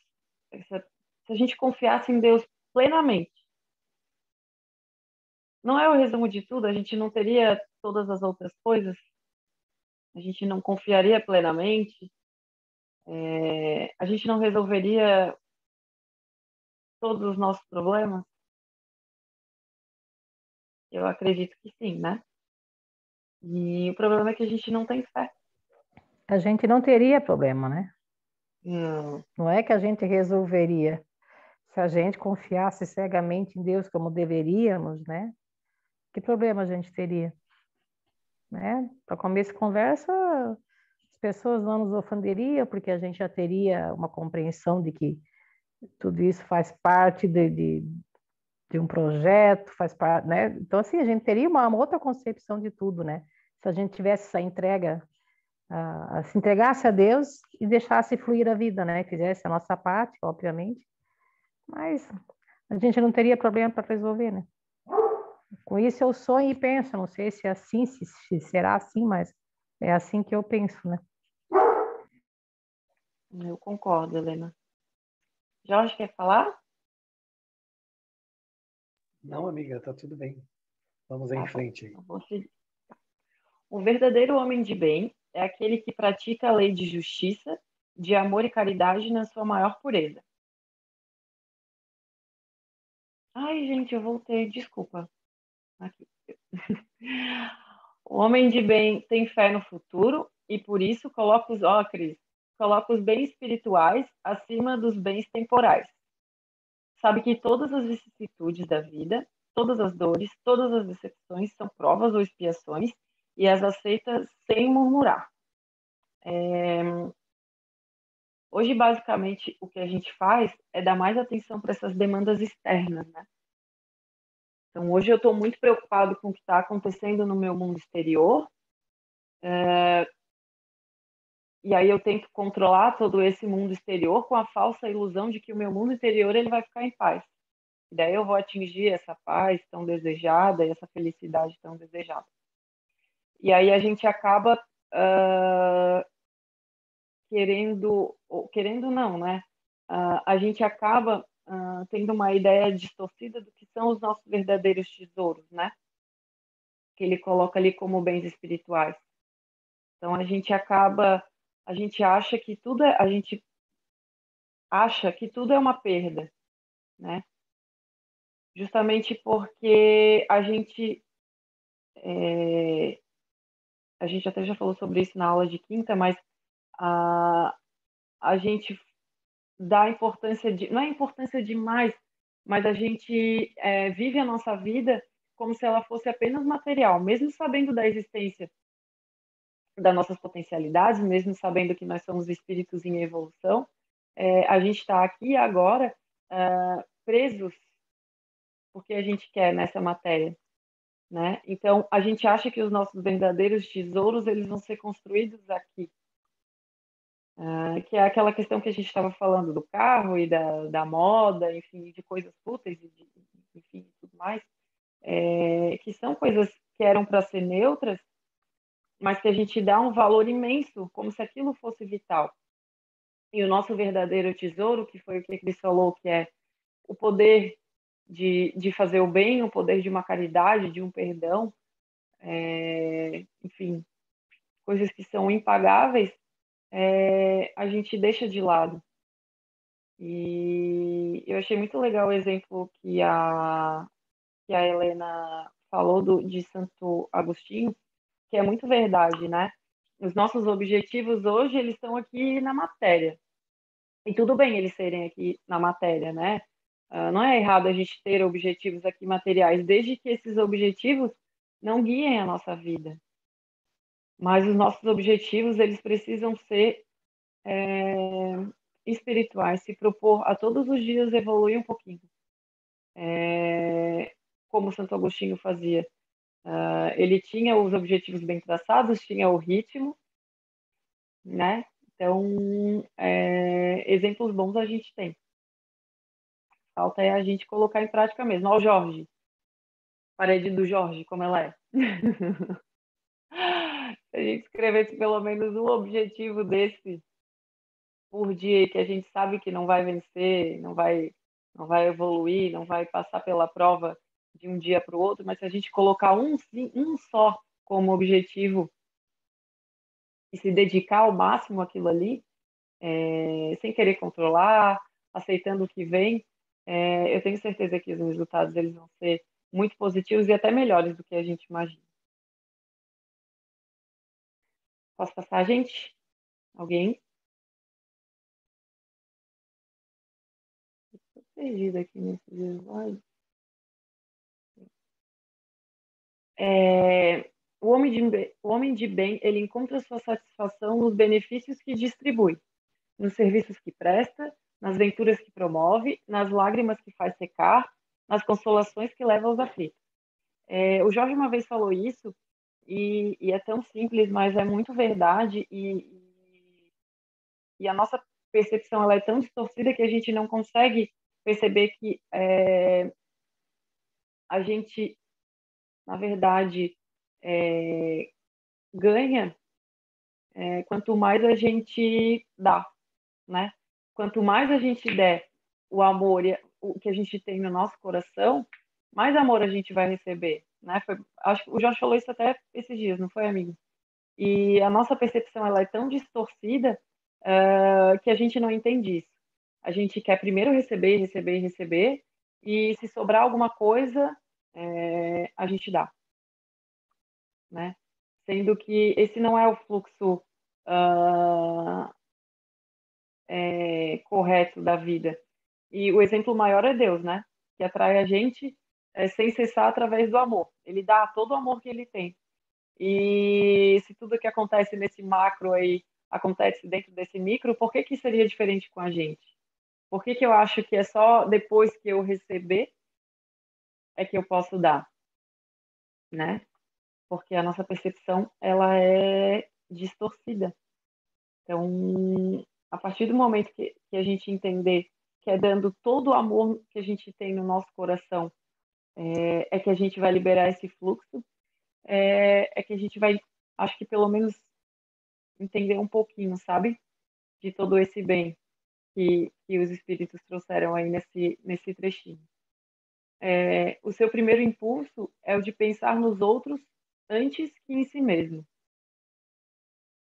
se a gente confiasse em Deus plenamente, não é o resumo de tudo, a gente não teria todas as outras coisas, a gente não confiaria plenamente, a gente não resolveria todos os nossos problemas? Eu acredito que sim, né? E o problema é que a gente não tem fé. A gente não teria problema, né? Não. Não é que a gente resolveria. Se a gente confiasse cegamente em Deus como deveríamos, né? Que problema a gente teria? Né? Para começo de conversa, as pessoas não nos ofenderiam, porque a gente já teria uma compreensão de que tudo isso faz parte de um projeto, faz parte, né? Então, assim, a gente teria uma outra concepção de tudo, né? Se a gente tivesse essa entrega, se entregasse a Deus e deixasse fluir a vida, né? Fizesse a nossa parte, obviamente, mas a gente não teria problema para resolver, né? Com isso eu sonho e penso, não sei se é assim, se será assim, mas é assim que eu penso, né? Eu concordo, Helena. Jorge, quer falar? Não, amiga, tá tudo bem. Vamos Tá em bom. frente aí. Eu vou seguir. O verdadeiro homem de bem é aquele que pratica a lei de justiça, de amor e caridade na sua maior pureza. Ai, gente, eu voltei, desculpa. Aqui. O homem de bem tem fé no futuro e por isso coloca Cris, coloca os bens espirituais acima dos bens temporais. Sabe que todas as vicissitudes da vida, todas as dores, todas as decepções são provas ou expiações e as aceita sem murmurar. Hoje, basicamente, o que a gente faz é dar mais atenção para essas demandas externas, né? Então, hoje eu estou muito preocupado com o que está acontecendo no meu mundo exterior, e aí eu tento controlar todo esse mundo exterior com a falsa ilusão de que o meu mundo interior ele vai ficar em paz. E daí eu vou atingir essa paz tão desejada e essa felicidade tão desejada. E aí a gente acaba querendo não, né? A gente acaba tendo uma ideia distorcida do que são os nossos verdadeiros tesouros, né? Que ele coloca ali como bens espirituais. Então a gente acha que a gente acha que tudo é uma perda, né? Justamente porque a gente até já falou sobre isso na aula de quinta, mas a, a gente dá importância não é importância demais, mas a gente vive a nossa vida como se ela fosse apenas material, mesmo sabendo da existência das nossas potencialidades, mesmo sabendo que nós somos espíritos em evolução, a gente está aqui agora presos porque a gente quer nessa matéria, né? Então a gente acha que os nossos verdadeiros tesouros eles vão ser construídos aqui, que é aquela questão que a gente estava falando do carro e da moda, enfim, de coisas fúteis e enfim, tudo mais, que são coisas que eram para ser neutras, mas que a gente dá um valor imenso, como se aquilo fosse vital. E o nosso verdadeiro tesouro, que foi o que Cris falou, que é o poder de fazer o bem, o poder de uma caridade, de um perdão, enfim, coisas que são impagáveis, a gente deixa de lado. E eu achei muito legal o exemplo que a Helena falou de Santo Agostinho, que é muito verdade, né? Os nossos objetivos hoje, eles estão aqui na matéria. E tudo bem eles serem aqui na matéria, né? Não é errado a gente ter objetivos aqui materiais, desde que esses objetivos não guiem a nossa vida. Mas os nossos objetivos, eles precisam ser espirituais, se propor a todos os dias evoluir um pouquinho. Como Santo Agostinho fazia. Ele tinha os objetivos bem traçados, tinha o ritmo, né? Então, exemplos bons a gente tem. Falta é a gente colocar em prática mesmo. Olha o Jorge, parede do Jorge, como ela é. Se a gente escrevesse pelo menos um objetivo desse por dia, que a gente sabe que não vai vencer, não vai evoluir, não vai passar pela prova de um dia para o outro, mas se a gente colocar um só como objetivo e se dedicar ao máximo àquilo ali, sem querer controlar, aceitando o que vem, eu tenho certeza que os resultados eles vão ser muito positivos e até melhores do que a gente imagina. Posso passar, gente? Alguém? Estou perdida aqui nesse slide. O homem de bem, ele encontra sua satisfação nos benefícios que distribui, nos serviços que presta, nas venturas que promove, nas lágrimas que faz secar, nas consolações que leva aos aflitos. O Jorge uma vez falou isso, e é tão simples, mas é muito verdade, e a nossa percepção ela é tão distorcida que a gente não consegue perceber que a gente, na verdade, ganha quanto mais a gente dá, né? Quanto mais a gente der o amor e o que a gente tem no nosso coração, mais amor a gente vai receber, né? Acho que o Jorge falou isso até esses dias, não foi, amigo? E a nossa percepção ela é tão distorcida que a gente não entende isso. A gente quer primeiro receber, receber, receber, e se sobrar alguma coisa, a gente dá, né? Sendo que esse não é o fluxo correto da vida. E o exemplo maior é Deus, né? Que atrai a gente sem cessar através do amor. Ele dá todo o amor que ele tem. E se tudo que acontece nesse macro aí acontece dentro desse micro, por que que seria diferente com a gente? Por que que eu acho que é só depois que eu receber é que eu posso dar, né? Porque a nossa percepção ela é distorcida. Então, a partir do momento que a gente entender que é dando todo o amor que a gente tem no nosso coração, é que a gente vai liberar esse fluxo, é que a gente vai, acho que pelo menos entender um pouquinho, sabe? De todo esse bem que os espíritos trouxeram aí nesse trechinho. O seu primeiro impulso é o de pensar nos outros antes que em si mesmo.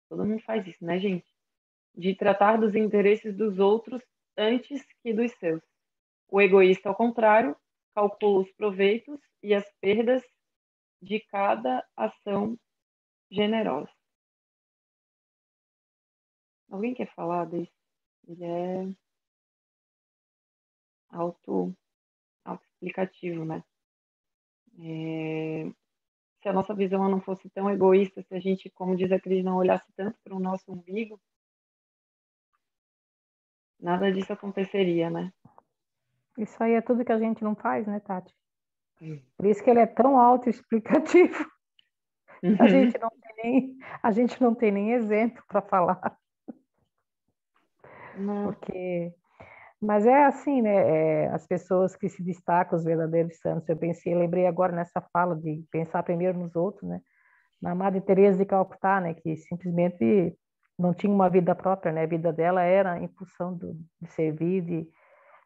Todo mundo faz isso, né, gente? De tratar dos interesses dos outros antes que dos seus. O egoísta, ao contrário, calcula os proveitos e as perdas de cada ação generosa. Alguém quer falar desse? Ele é autoexplicativo, né? Se a nossa visão não fosse tão egoísta, se a gente, como diz a Cris, não olhasse tanto para o nosso umbigo, nada disso aconteceria, né? Isso aí é tudo que a gente não faz, né, Tati? Por isso que ele é tão autoexplicativo. A gente não tem nem exemplo para falar. Não. Mas é assim, né? As pessoas que se destacam, os verdadeiros santos. Lembrei agora nessa fala de pensar primeiro nos outros, né? Na Madre Teresa de Calcutá, né? Que simplesmente não tinha uma vida própria, né? A vida dela era em função de servir.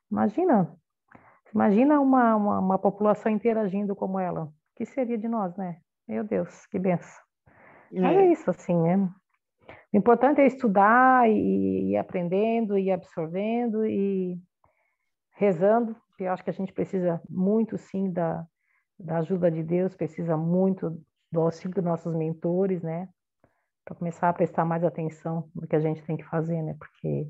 Imagina uma população interagindo como ela. O que seria de nós, né? Meu Deus, que benção. Mas é isso, assim, né? O importante é estudar e ir aprendendo, e absorvendo e rezando, porque eu acho que a gente precisa muito, sim, da ajuda de Deus, precisa muito do auxílio dos nossos mentores, né? Para começar a prestar mais atenção no que a gente tem que fazer, né? Porque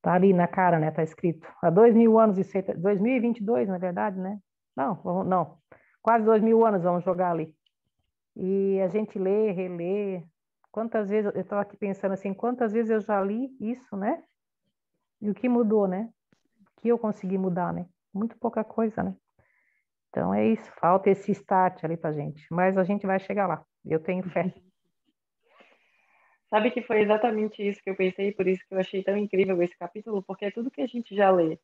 tá ali na cara, né? Tá escrito há 2000 anos, 2022, na verdade, né? Não, quase 2000 anos vamos jogar ali. E a gente lê, relê. Quantas vezes, eu estava aqui pensando assim, quantas vezes eu já li isso, né? E o que mudou, né? O que eu consegui mudar, né? Muito pouca coisa, né? Então é isso, falta esse start ali pra gente. Mas a gente vai chegar lá, eu tenho fé. Sabe que foi exatamente isso que eu pensei, por isso que eu achei tão incrível esse capítulo, porque é tudo que a gente já lê,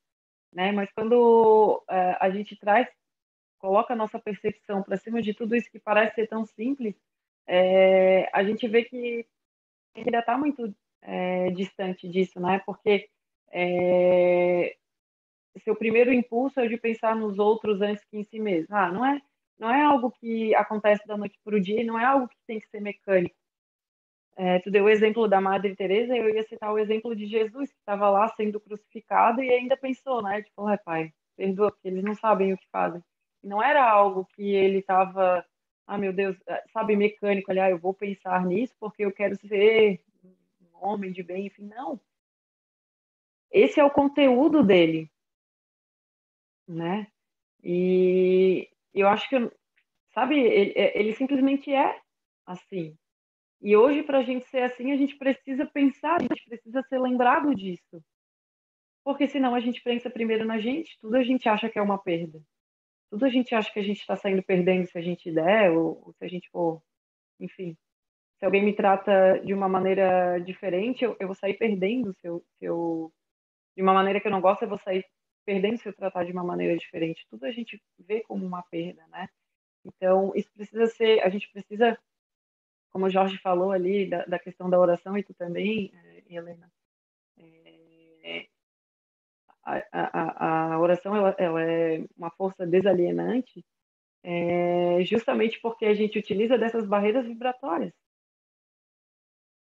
né? Mas quando a gente coloca a nossa percepção para cima de tudo isso que parece ser tão simples, a gente vê que ainda está muito distante disso, né? Porque seu primeiro impulso é o de pensar nos outros antes que em si mesmo. Não é algo que acontece da noite para o dia, não é algo que tem que ser mecânico. Tu deu o exemplo da Madre Teresa, eu ia citar o exemplo de Jesus, que estava lá sendo crucificado e ainda pensou, né? Tipo, ai, pai, perdoa, porque eles não sabem o que fazem. E não era algo que ele estava, meu Deus, sabe, mecânico, olha, eu vou pensar nisso porque eu quero ser um homem de bem, enfim, não. Esse é o conteúdo dele, né? E eu acho que, sabe, ele simplesmente é assim. E hoje, para a gente ser assim, a gente precisa pensar, a gente precisa ser lembrado disso. Porque senão a gente pensa primeiro na gente, tudo a gente acha que é uma perda. Tudo a gente acha que a gente está saindo perdendo se a gente der, ou se a gente for, enfim. Se alguém me trata de uma maneira diferente, eu vou sair perdendo de uma maneira que eu não gosto, eu vou sair perdendo se eu tratar de uma maneira diferente. Tudo a gente vê como uma perda, né? Então, isso precisa ser, a gente precisa, como o Jorge falou ali, da questão da oração, e tu também, Helena, a oração ela é uma força desalienante, justamente porque a gente utiliza dessas barreiras vibratórias,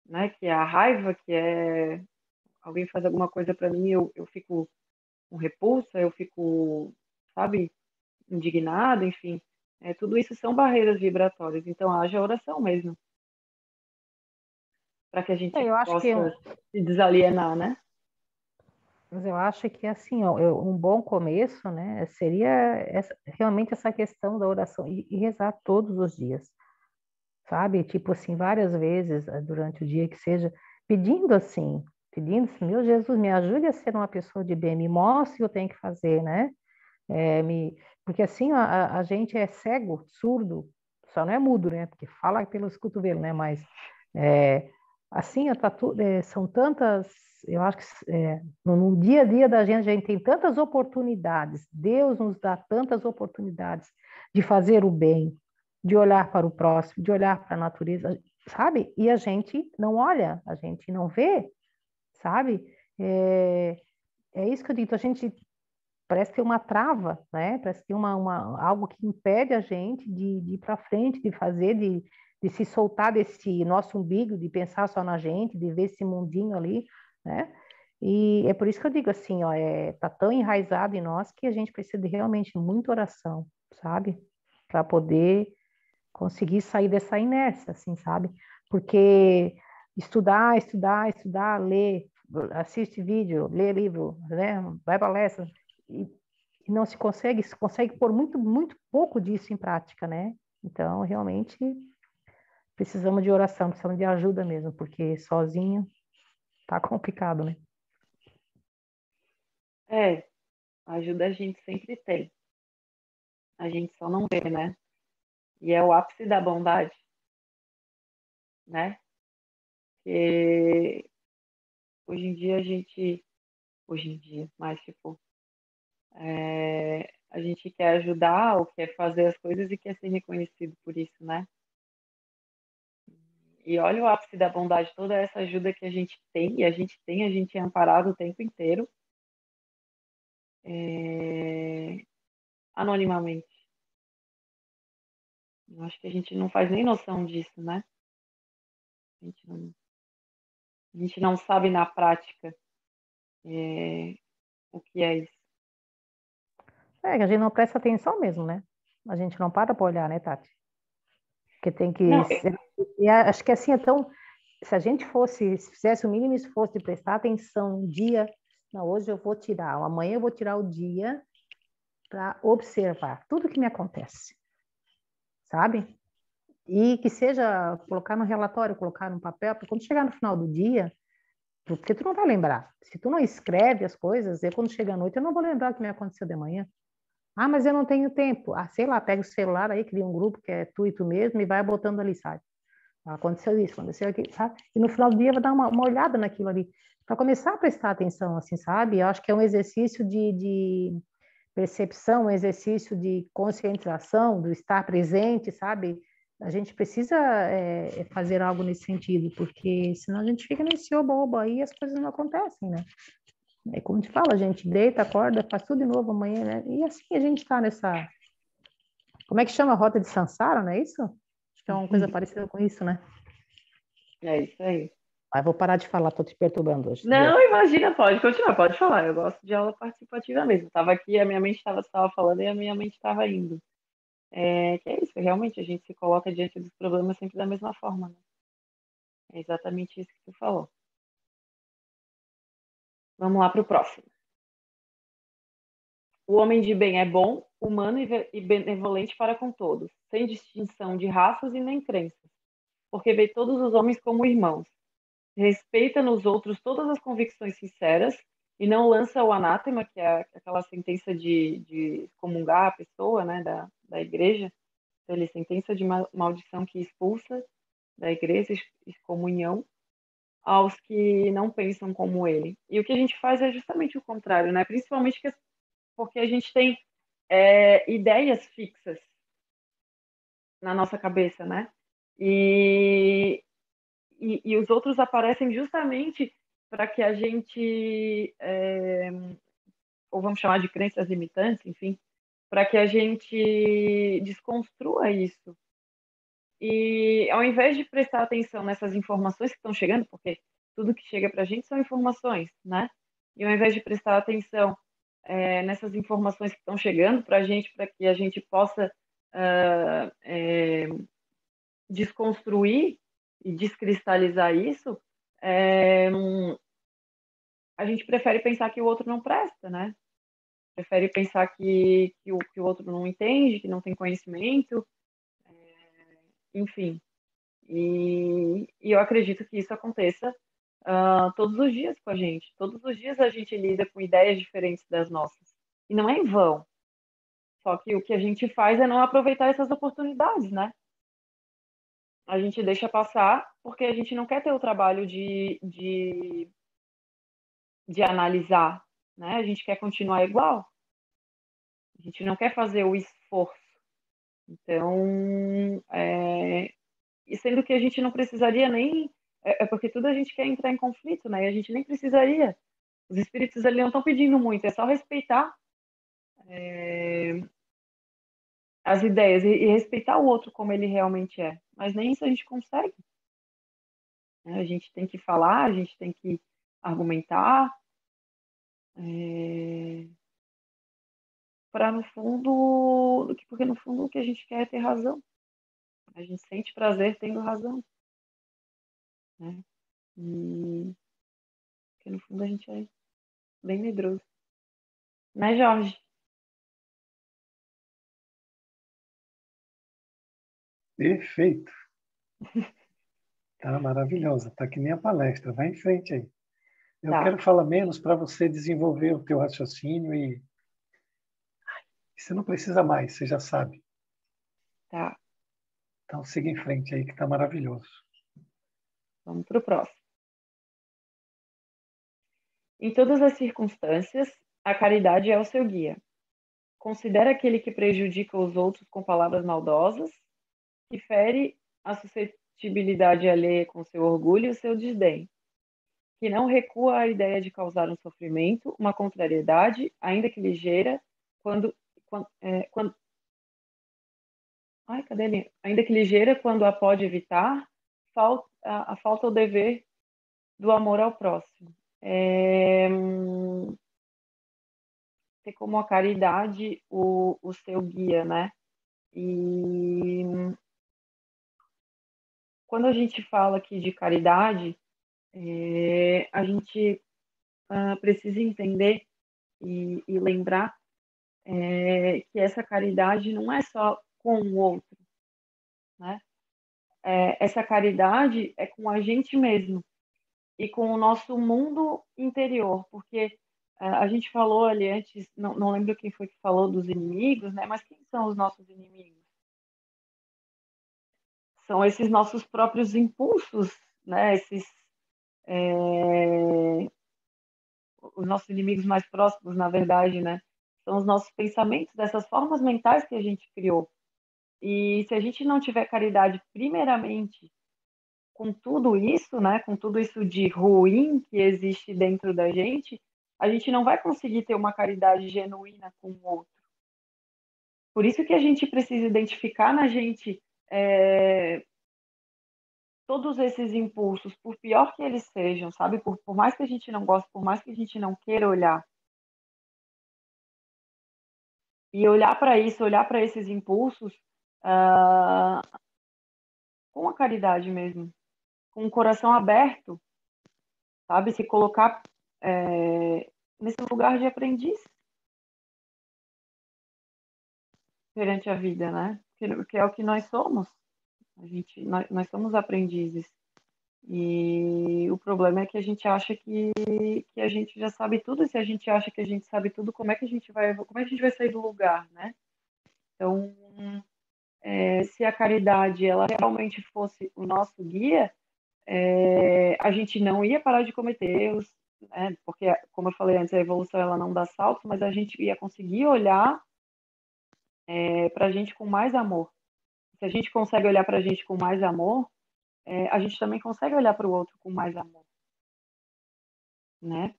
né? Que é a raiva, que é alguém faz alguma coisa para mim, eu fico com repulsa, eu fico, sabe, indignada, enfim. Tudo isso são barreiras vibratórias. Então, haja oração mesmo, para que a gente Eu acho que possa se desalienar, né? Mas eu acho que assim, ó, um bom começo, né, seria realmente essa questão da oração e rezar todos os dias, sabe? Tipo assim, várias vezes durante o dia que seja, pedindo assim, meu Jesus, me ajude a ser uma pessoa de bem, me mostre o que eu tenho que fazer, né? Porque assim, a gente é cego, surdo, só não é mudo, né? Porque fala pelos cotovelos, né? Mas é, assim, são tantas, eu acho que no dia a dia da gente, a gente tem tantas oportunidades, Deus nos dá tantas oportunidades de fazer o bem, de olhar para o próximo, de olhar para a natureza, sabe? E a gente não olha, a gente não vê, sabe? É, é isso que eu digo, a gente parece ter uma trava, né? Parece ter algo que impede a gente de ir para frente, de fazer, de se soltar desse nosso umbigo, de pensar só na gente, de ver esse mundinho ali, né? E é por isso que eu digo assim, ó, tá tão enraizado em nós que a gente precisa de realmente muita oração, sabe? Para poder conseguir sair dessa inércia, assim, sabe? Porque estudar, ler, assiste vídeo, lê livro, né? Vai palestra, e, e não se consegue pôr muito pouco disso em prática, né? Então, realmente, precisamos de oração, precisamos de ajuda mesmo, porque sozinho tá complicado, né? Ajuda a gente sempre tem. A gente só não vê, né? E é o ápice da bondade, né? Porque hoje em dia a gente. Hoje em dia, mas tipo, a gente quer ajudar ou quer fazer as coisas e quer ser reconhecido por isso, né? E olha o ápice da bondade, toda essa ajuda que a gente tem, e a gente é amparado o tempo inteiro, anonimamente. Eu acho que a gente não faz nem noção disso, né? A gente não, a gente não sabe na prática o que é isso. É que a gente não presta atenção mesmo, né? A gente não para olhar, né, Tati? Porque tem que Não, ser, e acho que assim, então, se a gente fosse, se fizesse o mínimo esforço de prestar atenção um dia, não, hoje eu vou tirar, amanhã eu vou tirar o dia para observar tudo que me acontece, sabe? E que seja colocar no relatório, colocar no papel, para quando chegar no final do dia, porque tu não vai lembrar. Se tu não escreve as coisas, eu quando chega a noite eu não vou lembrar o que me aconteceu de manhã. Ah, mas eu não tenho tempo. Ah, sei lá, pega o celular aí, cria um grupo que é tu e tu mesmo e vai botando ali, sabe? Aconteceu isso, aconteceu aquilo, sabe? E no final do dia vai dar uma olhada naquilo ali, para começar a prestar atenção, assim, sabe? Eu acho que é um exercício de percepção, um exercício de conscientização, do estar presente, sabe? A gente precisa fazer algo nesse sentido, porque senão a gente fica nesse oba-oba aí e as coisas não acontecem, né? É como te fala, a gente deita, acorda, faz tudo de novo amanhã, né? E assim a gente está nessa. Como é que chama a rota de Sansara, não é isso? Acho que é uma coisa parecida com isso, né? é isso aí. Mas vou parar de falar, tô te perturbando hoje. Não, imagina, pode continuar, pode falar. Eu gosto de aula participativa mesmo. Estava aqui, a minha mente estava falando e a minha mente estava indo. Que é isso, realmente a gente se coloca diante dos problemas sempre da mesma forma, né? É exatamente isso que tu falou. Vamos lá para o próximo. O homem de bem é bom, humano e benevolente para com todos, sem distinção de raças e nem crenças, porque vê todos os homens como irmãos. Respeita nos outros todas as convicções sinceras e não lança o anátema, que é aquela sentença de excomungar a pessoa, né, da igreja. Então, ele sentença de maldição que expulsa da igreja, excomunhão, aos que não pensam como ele. E o que a gente faz é justamente o contrário, né? Principalmente porque a gente tem ideias fixas na nossa cabeça, né? E os outros aparecem justamente para que a gente ou vamos chamar de crenças limitantes, enfim, para que a gente desconstrua isso. E ao invés de prestar atenção nessas informações que estão chegando, porque tudo que chega para a gente são informações, né? E ao invés de prestar atenção nessas informações que estão chegando para que a gente possa desconstruir e descristalizar isso, a gente prefere pensar que o outro não presta, né? Prefere pensar que o outro não entende, que não tem conhecimento, enfim. E eu acredito que isso aconteça todos os dias com a gente. Todos os dias a gente lida com ideias diferentes das nossas. E não é em vão. Só que o que a gente faz é não aproveitar essas oportunidades, né? A gente deixa passar porque a gente não quer ter o trabalho de analisar, né? A gente quer continuar igual. A gente não quer fazer o esforço. Então, e sendo que a gente não precisaria nem. Porque tudo a gente quer entrar em conflito, né? E a gente nem precisaria. Os espíritos ali não estão pedindo muito, é só respeitar as ideias e respeitar o outro como ele realmente é. Mas nem isso a gente consegue. Né? A gente tem que falar, a gente tem que argumentar, para no fundo, porque no fundo o que a gente quer é ter razão. A gente sente prazer tendo razão. Né? E porque no fundo a gente é bem medroso. Né, Jorge? Perfeito. Tá maravilhosa. Tá que nem a palestra. Vai em frente aí. Eu Tá, quero falar menos para você desenvolver o teu raciocínio e você não precisa mais, você já sabe. tá. Então siga em frente aí que tá maravilhoso. Vamos para o próximo. Em todas as circunstâncias, a caridade é o seu guia. Considera aquele que prejudica os outros com palavras maldosas, que fere a suscetibilidade alheia com seu orgulho e o seu desdém, que não recua à ideia de causar um sofrimento, uma contrariedade, ainda que ligeira, ai, cadê ele? Ainda que ligeira, quando a pode evitar, a falta o dever do amor ao próximo. Ter como a caridade o seu guia, né? E quando a gente fala aqui de caridade, a gente precisa entender e lembrar que essa caridade não é só com o outro, né? Essa caridade é com a gente mesmo e com o nosso mundo interior, porque a gente falou ali antes, não lembro quem foi que falou dos inimigos, né? Mas quem são os nossos inimigos? São esses nossos próprios impulsos, né? Os nossos inimigos mais próximos, na verdade, né? São os nossos pensamentos, dessas formas mentais que a gente criou. E se a gente não tiver caridade, primeiramente, com tudo isso, né? Com tudo isso de ruim que existe dentro da gente, a gente não vai conseguir ter uma caridade genuína com o outro. Por isso que a gente precisa identificar na gente todos esses impulsos, por pior que eles sejam, sabe? Por mais que a gente não goste, por mais que a gente não queira olhar, e olhar para isso, olhar para esses impulsos ah, com a caridade mesmo, com o coração aberto, sabe? Se colocar nesse lugar de aprendiz perante a vida, né? Que é o que nós somos. Nós somos aprendizes. E o problema é que a gente acha que a gente já sabe tudo, e se a gente acha que a gente sabe tudo, como é que a gente vai sair do lugar, né? Então, se a caridade ela realmente fosse o nosso guia, a gente não ia parar de cometer erros, né? Porque, como eu falei antes, a evolução ela não dá saltos, mas a gente ia conseguir olhar para a gente com mais amor. Se a gente consegue olhar para a gente com mais amor, a gente também consegue olhar para o outro com mais amor, né?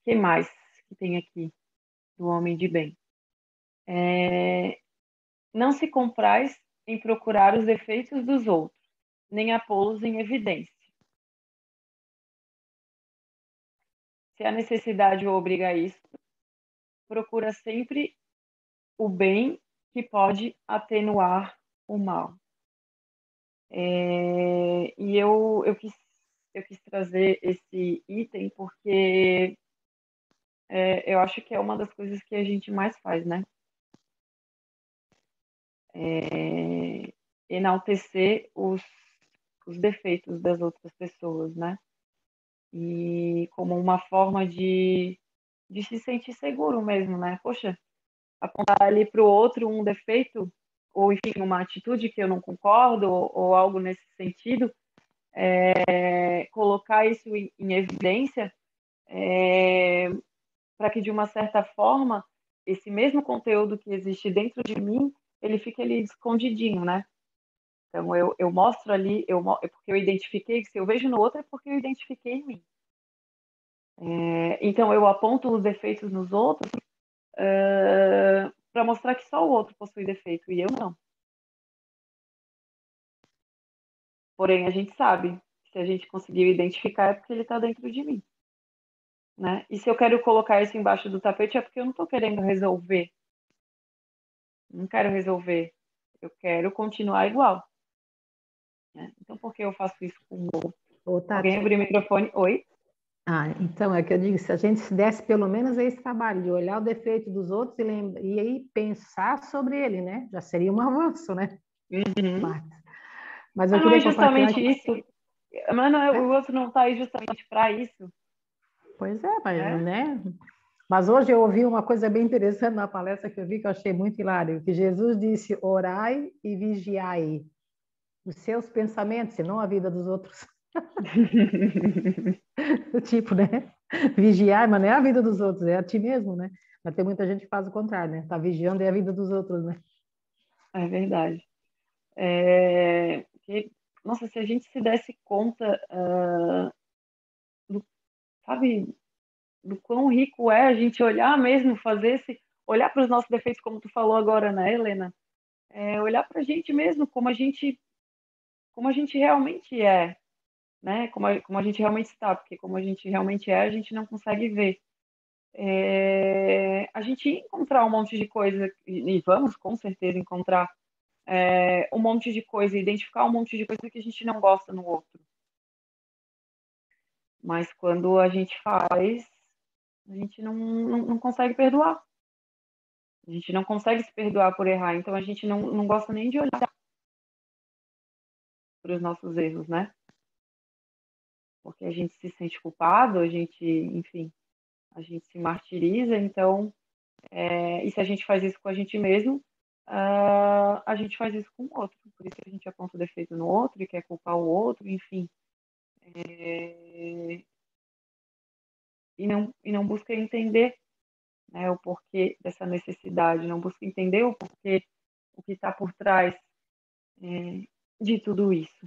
que mais que tem aqui do homem de bem? Não se compraz em procurar os defeitos dos outros, nem a pô-los em evidência. Se a necessidade o obriga a isso, procura sempre o bem que pode atenuar o mal. E eu quis trazer esse item porque eu acho que é uma das coisas que a gente mais faz, né? Enaltecer os defeitos das outras pessoas, né? E como uma forma de se sentir seguro mesmo, né? Poxa, apontar ali para o outro um defeito, ou enfim, uma atitude que eu não concordo, ou algo nesse sentido, colocar isso em evidência, para que de uma certa forma esse mesmo conteúdo que existe dentro de mim, ele fique ali escondidinho, né? Então eu mostro ali, porque eu identifiquei, que se eu vejo no outro é porque eu identifiquei em mim. Então eu aponto os defeitos nos outros para mostrar que só o outro possui defeito e eu não. Porém, a gente sabe que se a gente conseguiu identificar é porque ele está dentro de mim, né? E se eu quero colocar isso embaixo do tapete é porque eu não estou querendo resolver. Não quero resolver. Eu quero continuar igual. Né? Então, por que eu faço isso com o outro? Ô, Tati, Alguém abriu o microfone? Oi? então é que eu digo, se a gente se desse pelo menos esse trabalho de olhar o defeito dos outros e aí pensar sobre ele, né? Já seria um avanço, né? Uhum. Mas eu Não é queria compartilhar. justamente isso. Mas o outro não está aí justamente para isso. Pois é, mas, né? Mas hoje eu ouvi uma coisa bem interessante na palestra que eu vi que eu achei muito hilário, que Jesus disse: orai e vigiai os seus pensamentos, e não a vida dos outros. Tipo, né? Vigiar, mas não é a vida dos outros, é a ti mesmo, né? Mas tem muita gente que faz o contrário, né? Tá vigiando é a vida dos outros, né? É verdade. Nossa, se a gente se desse conta, sabe, do quão rico é a gente olhar mesmo, olhar para os nossos defeitos, como tu falou agora, né, Helena? Olhar para a gente mesmo, como a gente realmente é, né? Como a gente realmente está, porque como a gente realmente é, a gente não consegue ver. A gente ia encontrar um monte de coisa, e vamos com certeza encontrar um monte de coisa, identificar um monte de coisa que a gente não gosta no outro. Mas quando a gente faz, a gente não consegue perdoar. A gente não consegue se perdoar por errar, então a gente não gosta nem de olhar para os nossos erros, né? Porque a gente se sente culpado, enfim, a gente se martiriza, então, e se a gente faz isso com a gente mesmo, a gente faz isso com o outro. Por isso que a gente aponta o defeito no outro e quer culpar o outro, enfim. E não busca entender, né, o porquê dessa necessidade, não busca entender o porquê, o que está por trás de tudo isso.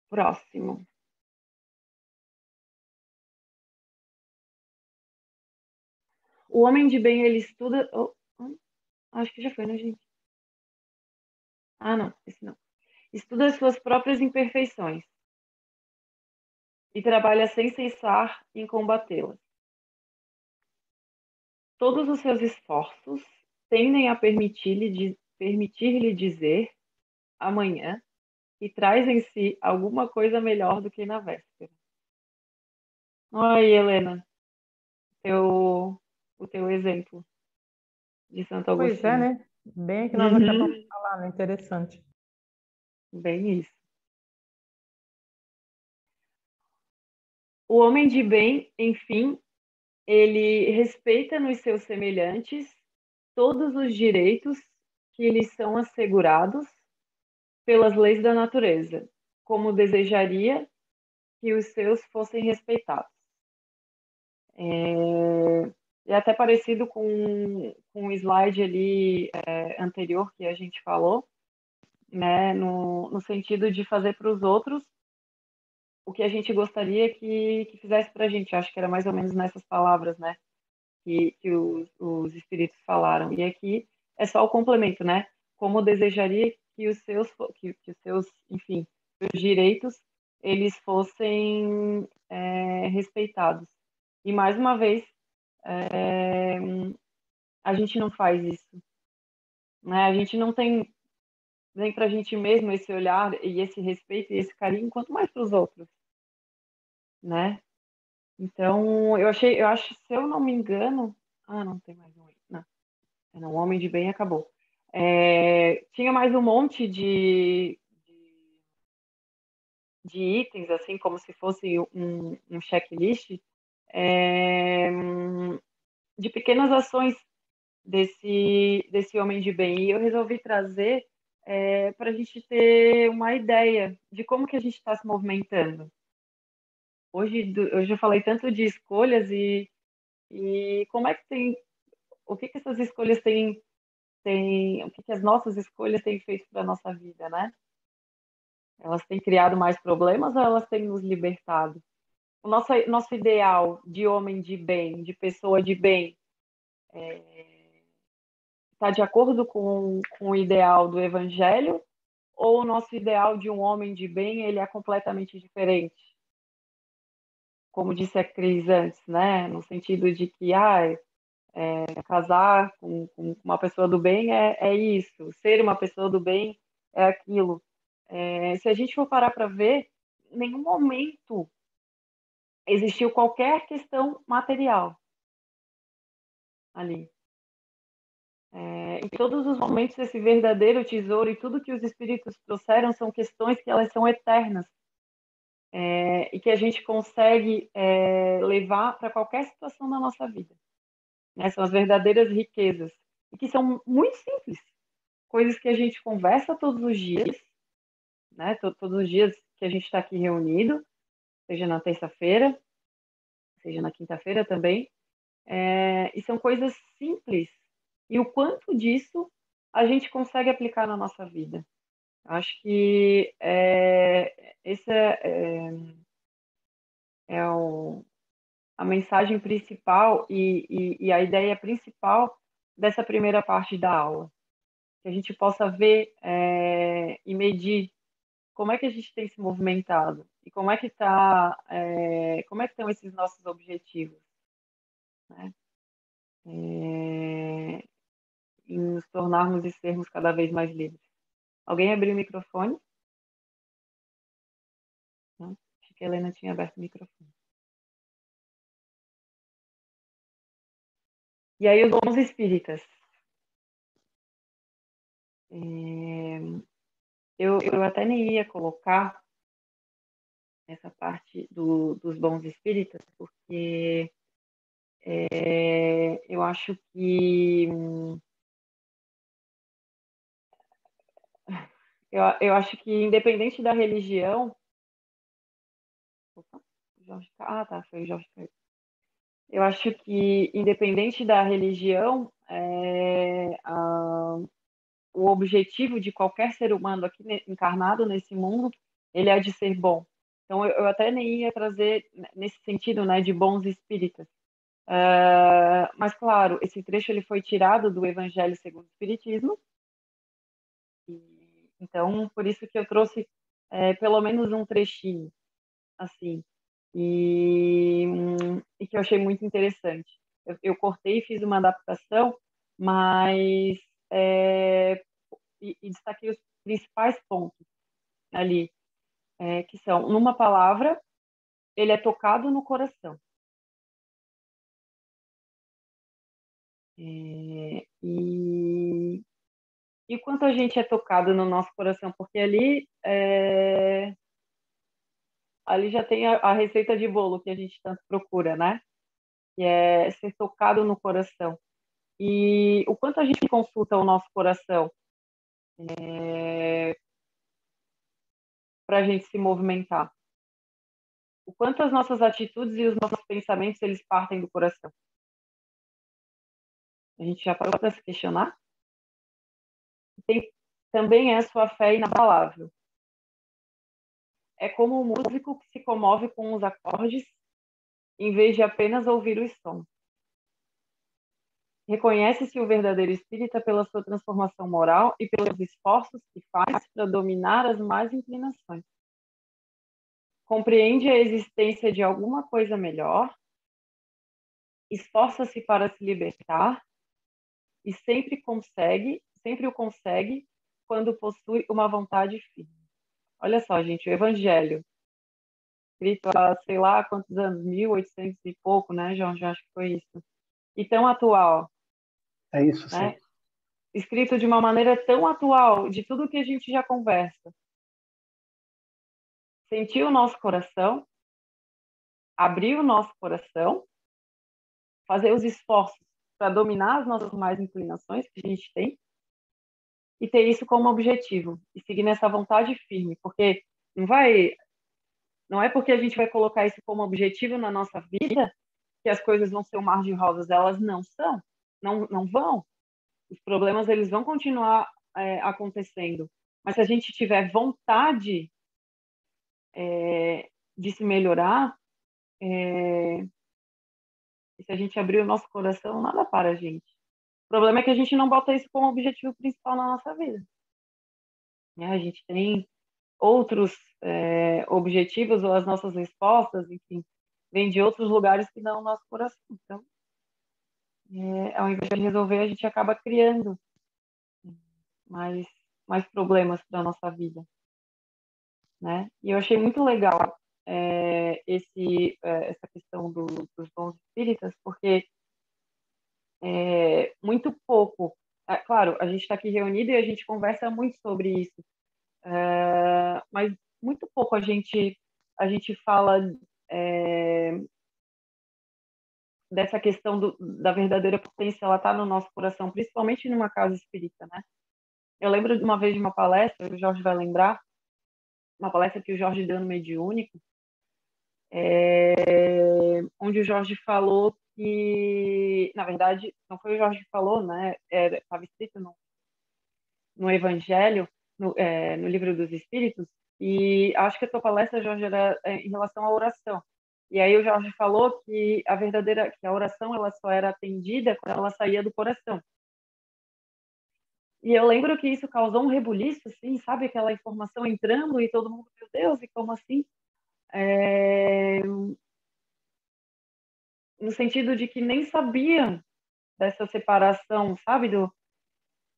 Próximo. O homem de bem, ele estuda... acho que já foi, né, gente? Ah, não, esse não. Estuda as suas próprias imperfeições e trabalha sem cessar em combatê-las. Todos os seus esforços tendem a permitir-lhe dizer amanhã e traz em si alguma coisa melhor do que na véspera. Oi, Helena, o teu exemplo de Santo Pois é, Agostinho. né? Bem que nós acabamos Uhum. de falar, né? Interessante. Bem isso. O homem de bem, enfim, ele respeita nos seus semelhantes todos os direitos que lhes são assegurados pelas leis da natureza, como desejaria que os seus fossem respeitados. É até parecido com o slide ali anterior que a gente falou, né, no sentido de fazer para os outros o que a gente gostaria que fizesse para a gente. Acho que era mais ou menos nessas palavras, né? Que os espíritos falaram. E aqui é só o complemento, né? Como desejaria que os seus, enfim, os direitos, eles fossem respeitados. E mais uma vez, é, a gente não faz isso, né? A gente não tem nem para a gente mesmo esse olhar e esse respeito e esse carinho, quanto mais para os outros, né? Então, eu acho, se eu não me engano, não tem mais um aí, não. Não, o Homem de Bem acabou. Tinha mais um monte de itens, assim, como se fosse um checklist, é, de pequenas ações desse homem de bem. E eu resolvi trazer para a gente ter uma ideia de como que a gente está se movimentando. Hoje eu falei tanto de escolhas e como é que tem, o que essas escolhas têm, o que as nossas escolhas têm feito para a nossa vida, né? Elas têm criado mais problemas ou elas têm nos libertado? O nosso ideal de homem de bem, de pessoa de bem, está de acordo com o ideal do Evangelho? Ou o nosso ideal de um homem de bem, ele é completamente diferente? Como disse a Cris antes, né? No sentido de que casar com uma pessoa do bem é isso, ser uma pessoa do bem é aquilo. Se a gente for parar para ver, em nenhum momento existiu qualquer questão material ali. Em todos os momentos, esse verdadeiro tesouro e tudo que os espíritos trouxeram são questões que elas são eternas, e que a gente consegue levar para qualquer situação da nossa vida, né? São as verdadeiras riquezas, e que são muito simples, coisas que a gente conversa todos os dias, né? Todos os dias que a gente está aqui reunido, seja na terça-feira, seja na quinta-feira também, e são coisas simples. E o quanto disso a gente consegue aplicar na nossa vida. Acho que essa é a mensagem principal e a ideia principal dessa primeira parte da aula. Que a gente possa ver e medir como é que a gente tem se movimentado e como é que como é que estão esses nossos objetivos, né? Em nos tornarmos e sermos cada vez mais livres. Alguém abriu o microfone? Não? Acho que a Helena tinha aberto o microfone. E aí, os bons espíritas. Eu até nem ia colocar essa parte dos bons espíritas, porque eu acho que eu acho que independente da religião. Opa, Jorge, tá, foi o Jorge. Eu acho que independente da religião, o objetivo de qualquer ser humano aqui encarnado nesse mundo, ele é de ser bom. Então, eu até nem ia trazer nesse sentido, né, de bons espíritas. Mas, claro, esse trecho ele foi tirado do Evangelho segundo o Espiritismo. Então, por isso que eu trouxe pelo menos um trechinho, assim, e que eu achei muito interessante. Eu cortei e fiz uma adaptação, mas e destaquei os principais pontos ali, que são, numa palavra, ele é tocado no coração. E quanto a gente é tocado no nosso coração, porque ali já tem a receita de bolo que a gente tanto procura, né? Que é ser tocado no coração. E o quanto a gente consulta o nosso coração para a gente se movimentar. O quanto as nossas atitudes e os nossos pensamentos eles partem do coração. A gente já parou para se questionar? Tem também é a sua fé inabalável. é como o músico que se comove com os acordes, em vez de apenas ouvir os sons. Reconhece-se o verdadeiro espírita pela sua transformação moral e pelos esforços que faz para dominar as más inclinações. Compreende a existência de alguma coisa melhor, esforça-se para se libertar e sempre o consegue quando possui uma vontade firme. Olha só, gente, o Evangelho, escrito há, sei lá, quantos anos? 1800 e pouco, né, Jorge? Acho que foi isso. E tão atual, É isso, sim. né? Escrito de uma maneira tão atual, de tudo que a gente já conversa. Sentir o nosso coração, abrir o nosso coração, fazer os esforços para dominar as nossas mais inclinações que a gente tem e ter isso como objetivo e seguir nessa vontade firme, porque não é porque a gente vai colocar isso como objetivo na nossa vida que as coisas vão ser um mar de rosas, elas não são, não vão. Os problemas eles vão continuar acontecendo, mas se a gente tiver vontade de se melhorar, e se a gente abrir o nosso coração, nada para a gente. O problema é que a gente não bota isso como objetivo principal na nossa vida. A gente tem outros objetivos ou as nossas respostas, enfim, vêm de outros lugares que não o nosso coração. Então, ao invés de resolver, a gente acaba criando mais, mais problemas para a nossa vida, né? E eu achei muito legal essa questão dos dons espíritas, porque muito pouco, claro, a gente está aqui reunido e a gente conversa muito sobre isso, mas muito pouco a gente fala dessa questão da verdadeira potência, ela está no nosso coração, principalmente numa casa espírita, né? Eu lembro de uma vez de uma palestra, o Jorge vai lembrar, uma palestra que o Jorge deu no Mediúnico, onde o Jorge falou que, na verdade, não foi o Jorge que falou, né? Estava escrito no Evangelho, no Livro dos Espíritos, e acho que a tua palestra, Jorge, era em relação à oração. E aí o Jorge falou que que a oração ela só era atendida quando ela saía do coração. E eu lembro que isso causou um rebuliço, assim, sabe? Aquela informação entrando e todo mundo, meu Deus, e como assim? No sentido de que nem sabiam dessa separação, sabe?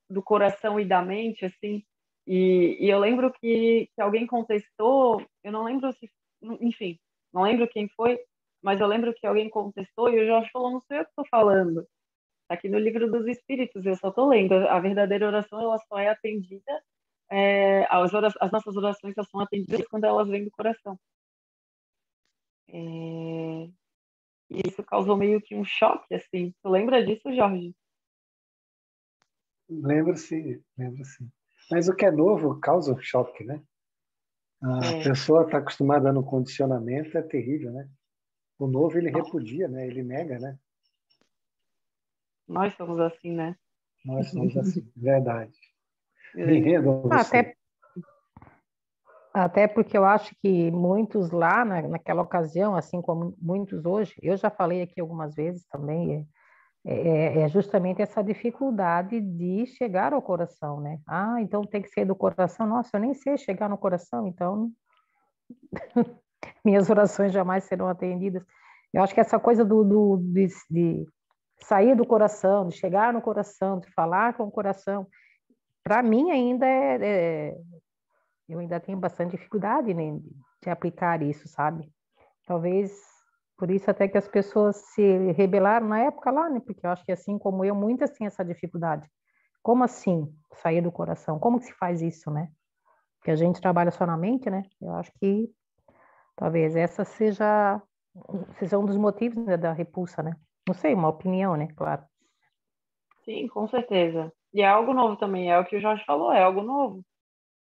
Do coração e da mente, assim. E eu lembro que alguém contestou, eu não lembro se, enfim, não lembro quem foi, mas eu lembro que alguém contestou e o Jorge falou, não sei o que estou falando. Está aqui no Livro dos Espíritos, eu só estou lendo. A verdadeira oração, ela só é atendida, as nossas orações só são atendidas quando elas vêm do coração. E isso causou meio que um choque, assim. Tu lembra disso, Jorge? Lembro sim, lembro sim. Mas o que é novo causa um choque, né? A pessoa está acostumada no condicionamento, é terrível, né? O novo ele repudia, né? Ele nega, né? Nós somos assim, né? Nós somos assim, verdade. Me rendo a você. Até porque eu acho que muitos lá, naquela ocasião, assim como muitos hoje, eu já falei aqui algumas vezes também, é justamente essa dificuldade de chegar ao coração, né? Ah, então tem que ser do coração. Nossa, eu nem sei chegar no coração, então minhas orações jamais serão atendidas. Eu acho que essa coisa de sair do coração, de chegar no coração, de falar com o coração, para mim ainda eu ainda tenho bastante dificuldade, né, de aplicar isso, sabe? Talvez por isso até que as pessoas se rebelaram na época lá, né? Porque eu acho que assim como eu, muitas têm essa dificuldade. Como assim sair do coração? Como que se faz isso, né? Porque a gente trabalha só na mente, né? Eu acho que talvez essa seja um dos motivos, né, da repulsa, né? Não sei, uma opinião, né? Claro. Sim, com certeza. E é algo novo também, é o que o Jorge falou, é algo novo.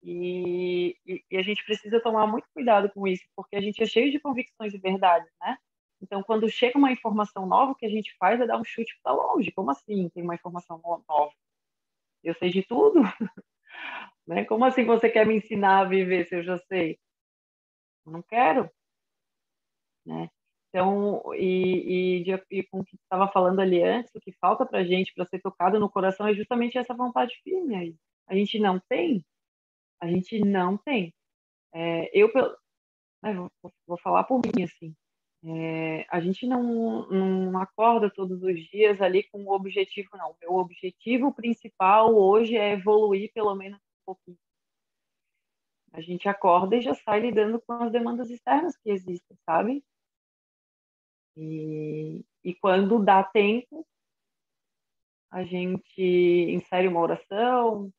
E a gente precisa tomar muito cuidado com isso, porque a gente é cheio de convicções e verdades, né? Então, quando chega uma informação nova, o que a gente faz é dar um chute para longe. Como assim tem uma informação nova? Eu sei de tudo, né? Como assim você quer me ensinar a viver se eu já sei? Eu não quero, né? Então, e com o que estava falando ali antes, o que falta para a gente para ser tocado no coração é justamente essa vontade firme aí. A gente não tem, a gente não tem. Vou falar por mim, assim. A gente não acorda todos os dias ali com o objetivo, não. Meu objetivo principal hoje é evoluir pelo menos um pouquinho. A gente acorda e já sai lidando com as demandas externas que existem, sabe? E quando dá tempo, a gente insere uma oração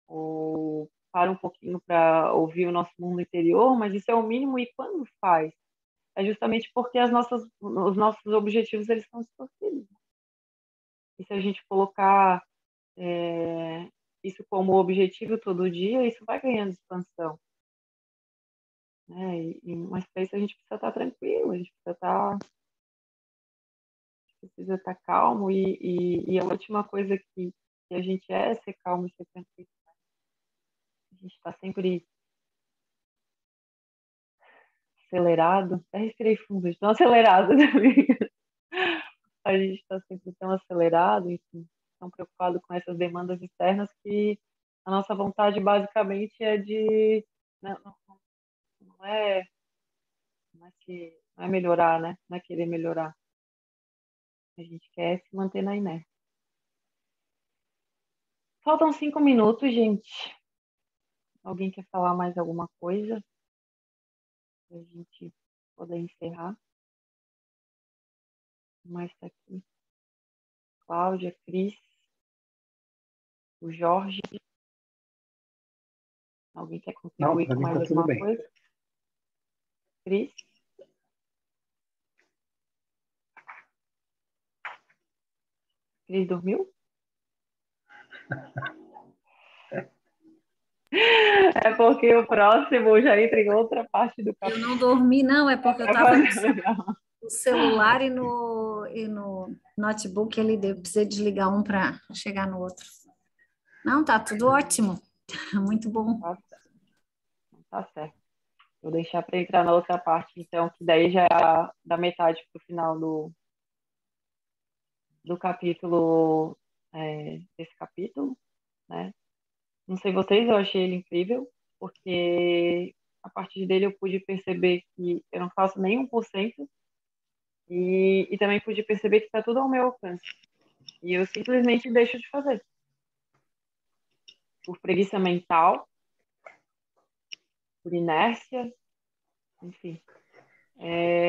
ou para um pouquinho para ouvir o nosso mundo interior, mas isso é o mínimo. E quando faz? É justamente porque os nossos objetivos eles são distorcidos. E se a gente colocar isso como objetivo todo dia, isso vai ganhando expansão. Né? Mas para isso a gente precisa estar tranquilo, a gente precisa estar calmo. E a última coisa que a gente é ser calmo e ser tranquilo. A gente está sempre acelerado. Até respirei fundo, tão acelerado também. A gente está sempre tão acelerado, enfim, tão preocupado com essas demandas externas que a nossa vontade basicamente é de não é, não é melhorar, né? Não é querer melhorar. A gente quer se manter na inércia. Faltam 5 minutos, gente. Alguém quer falar mais alguma coisa? Para a gente poder encerrar. Mais está aqui. Cláudia, Cris, o Jorge. Alguém quer Não, contribuir para com mim mais está tudo alguma bem. coisa? Cris? Cris dormiu? É porque o próximo já entra em outra parte do Eu capítulo. não dormi, não, é porque eu estava no celular e no notebook, precisei desligar um para chegar no outro. Não, tá tudo ótimo. Muito bom. Tá certo. Vou deixar para entrar na outra parte, então, que daí já é da metade para o final do capítulo, desse capítulo, né? Não sei vocês, eu achei ele incrível, porque a partir dele eu pude perceber que eu não faço nem 1%, e também pude perceber que está tudo ao meu alcance. E eu simplesmente deixo de fazer. Por preguiça mental, por inércia, enfim.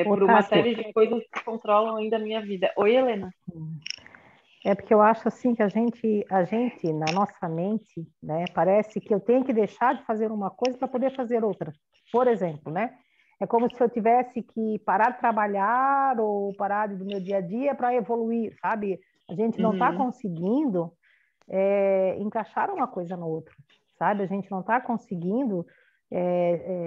Por uma série de coisas que controlam ainda a minha vida. Oi, Helena. É porque eu acho assim que a gente, na nossa mente, né, parece que eu tenho que deixar de fazer uma coisa para poder fazer outra. Por exemplo, né? É como se eu tivesse que parar de trabalhar ou parar do meu dia a dia para evoluir, sabe? A gente não está conseguindo encaixar uma coisa no outro, sabe? A gente não está conseguindo,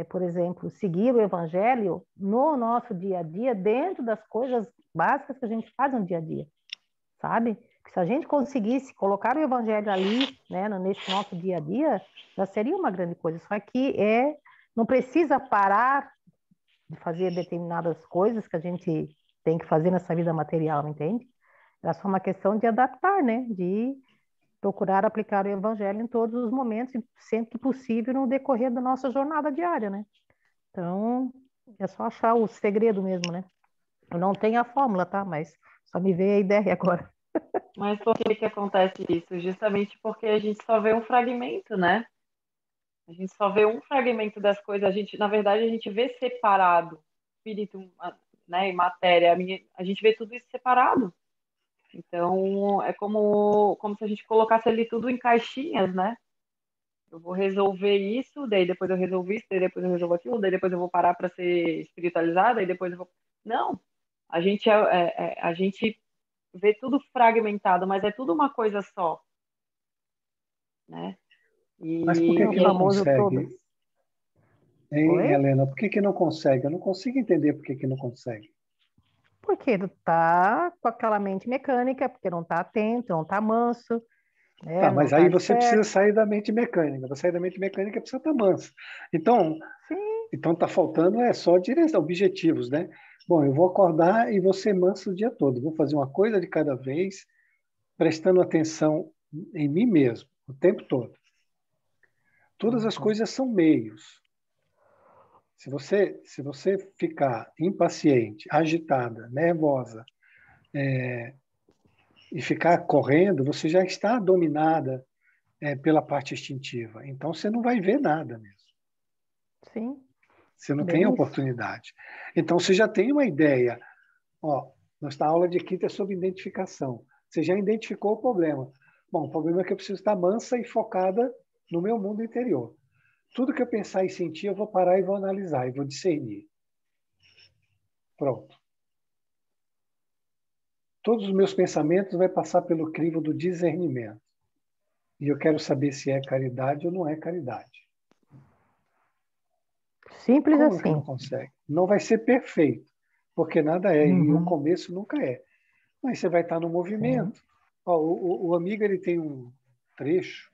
por exemplo, seguir o evangelho no nosso dia a dia, dentro das coisas básicas que a gente faz no dia a dia, sabe? Porque se a gente conseguisse colocar o evangelho ali, né, nesse nosso dia a dia, já seria uma grande coisa. Só que não precisa parar de fazer determinadas coisas que a gente tem que fazer nessa vida material, entende? É só uma questão de adaptar, né? De procurar aplicar o evangelho em todos os momentos e sempre que possível no decorrer da nossa jornada diária, né? Então, é só achar o segredo mesmo, né? Eu não tenho a fórmula, tá? Mas só me veio a ideia agora. Mas por que acontece isso? Justamente porque a gente só vê um fragmento, né? A gente só vê um fragmento das coisas. Na verdade, a gente vê separado espírito, né, e matéria. A gente vê tudo isso separado. Então, é como se a gente colocasse ali tudo em caixinhas, né? Eu vou resolver isso, daí depois eu resolvo isso, daí depois eu resolvo aquilo, daí depois eu vou parar para ser espiritualizada, daí depois eu vou. Não, a gente vê tudo fragmentado, mas é tudo uma coisa só, né? Mas por que O que não famoso consegue? todo. Hein, Oi? Helena, por que que não consegue? Eu não consigo entender por que que não consegue. Porque tu tá com aquela mente mecânica, porque não tá atento, não tá manso, né? Tá, Não mas aí tá você precisa desperto. sair da mente mecânica. Para sair da mente mecânica precisa estar manso. Então, Sim. Então está faltando só direção, objetivos, né? Bom, eu vou acordar e vou ser manso o dia todo. Vou fazer uma coisa de cada vez, prestando atenção em mim mesmo, o tempo todo. Todas as coisas são meios. Se você ficar impaciente, agitada, nervosa, e ficar correndo, você já está dominada pela parte instintiva. Então você não vai ver nada mesmo. Sim, Você não tem bem isso. oportunidade. Então você já tem uma ideia. Ó, nossa aula de quinta é sobre identificação. Você já identificou o problema. Bom, o problema é que eu preciso estar mansa e focada no meu mundo interior. Tudo que eu pensar e sentir, eu vou parar e vou analisar, e vou discernir. Pronto. Todos os meus pensamentos vão passar pelo crivo do discernimento. E eu quero saber se é caridade ou não é caridade. Simples Como que não assim. consegue? Não vai ser perfeito, porque nada é, e o Uhum. começo nunca é. Mas você vai estar no movimento. Ó, o Amiga, ele tem um trecho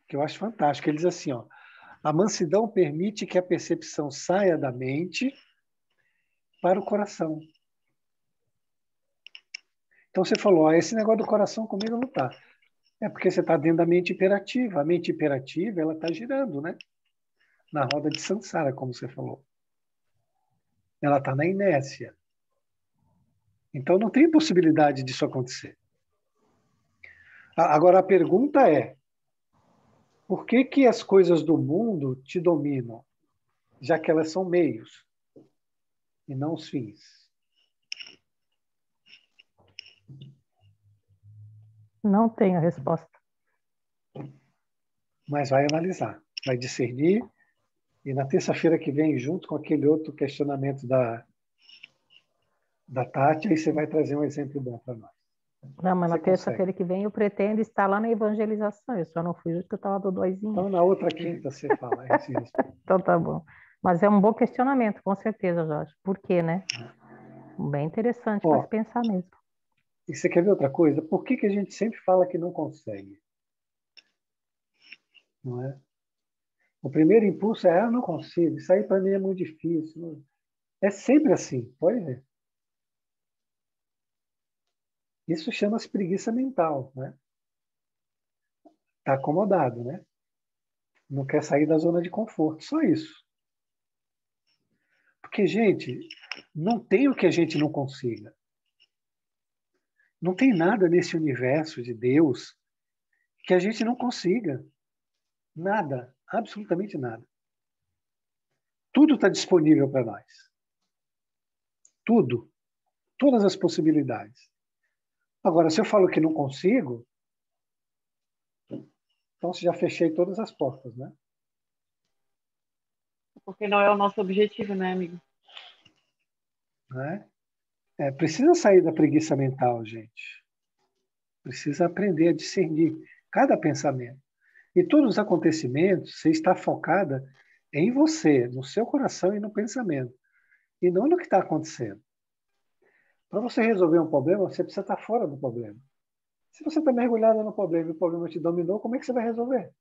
que eu acho fantástico. Ele diz assim, ó, a mansidão permite que a percepção saia da mente para o coração. Então você falou, ó, esse negócio do coração comigo não está. É porque você está dentro da mente imperativa. A mente imperativa, ela está girando, né? Na roda de samsara, como você falou. Ela está na inércia. Então não tem possibilidade disso acontecer. Agora a pergunta é, por que que as coisas do mundo te dominam, já que elas são meios e não os fins? Não tenho a resposta. Mas vai analisar, vai discernir, e na terça-feira que vem, junto com aquele outro questionamento da Tati, aí você vai trazer um exemplo bom para nós. Não, mas na Você terça-feira consegue. que vem eu pretendo estar lá na evangelização. Eu só não fui hoje porque eu estava do doisinho. Então, na outra quinta, você fala a esse respeito. Então tá bom. Mas é um bom questionamento, com certeza, Jorge. Por quê, né? Bem interessante para se Ó, pensar mesmo. e você quer ver outra coisa? Por que que a gente sempre fala que não consegue? Não é? O primeiro impulso é, não consigo, isso aí para mim é muito difícil. É sempre assim, pode ver. Isso chama-se preguiça mental, né? Está acomodado, né? Não quer sair da zona de conforto, só isso. Porque, gente, não tem o que a gente não consiga. Não tem nada nesse universo de Deus que a gente não consiga. Nada, absolutamente nada. Tudo está disponível para nós. Tudo. Todas as possibilidades. Agora, se eu falo que não consigo, então já fechei todas as portas, né? Porque não é o nosso objetivo, né, amigo? Né? Precisa sair da preguiça mental, gente. Precisa aprender a discernir cada pensamento. E todos os acontecimentos, você está focada em você, no seu coração e no pensamento. E não no que está acontecendo. Para você resolver um problema, você precisa estar fora do problema. Se você está mergulhada no problema e o problema te dominou, como é que você vai resolver?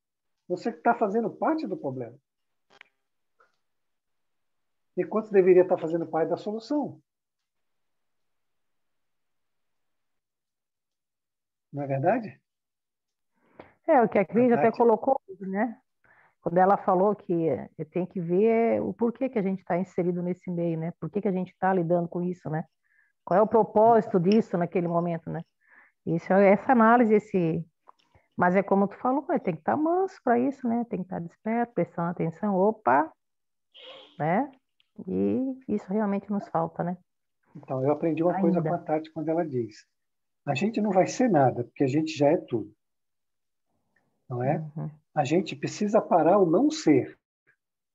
Você está fazendo parte do problema. Enquanto deveria estar fazendo parte da solução. Não é verdade? O que a Cris até colocou, né? Quando ela falou que tem que ver o porquê que a gente está inserido nesse meio, né? Por que que a gente está lidando com isso, né? Qual é o propósito disso naquele momento, né? Isso é essa análise, mas é como tu falou, tem que estar manso para isso, né? Tem que estar desperto, prestando atenção, opa, né? E isso realmente nos falta, né? Então, eu aprendi uma coisa com a Ainda. Tati quando ela diz: a gente não vai ser nada, porque a gente já é tudo. Não é? Uhum. A gente precisa parar o não ser.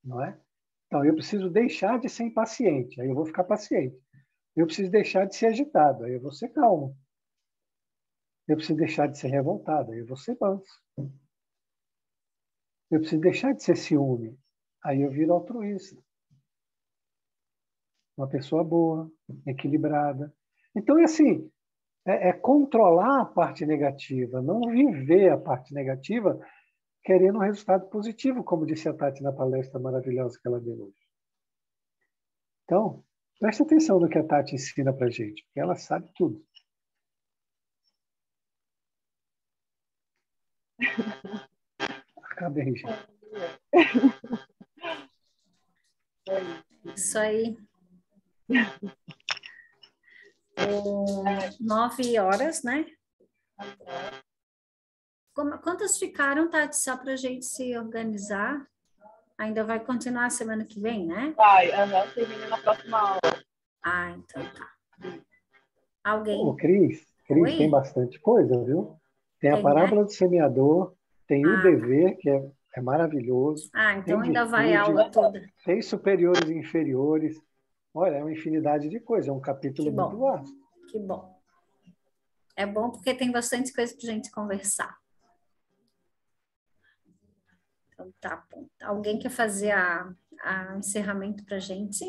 Não é? Então, eu preciso deixar de ser impaciente, aí eu vou ficar paciente. Eu preciso deixar de ser agitado, aí eu vou ser calmo. Eu preciso deixar de ser revoltado, aí eu vou ser manso. Eu preciso deixar de ser ciúme, aí eu viro altruísta. Uma pessoa boa, equilibrada. Então, é assim, controlar a parte negativa, não viver a parte negativa querendo um resultado positivo, como disse a Tati na palestra maravilhosa que ela deu hoje. Então, preste atenção no que a Tati ensina para a gente, porque ela sabe tudo. Acabei, gente. Isso aí. 9 horas, né? Quantas ficaram, Tati, só para a gente se organizar? Ainda vai continuar a semana que vem, né? Vai, termina na próxima aula. Ah, então tá. Alguém? Ô, Cris, tem Oi? bastante coisa, viu? Tem a Tem, né? parábola do semeador, tem o Ah, tá. dever, que é maravilhoso, Então tem ainda vai a virtude, aula toda. tem superiores e inferiores. Olha, é uma infinidade de coisas, é um capítulo Que muito bom, vasto. que bom. É bom porque tem bastante coisa para a gente conversar. Então tá bom. Alguém quer fazer a encerramento para a gente?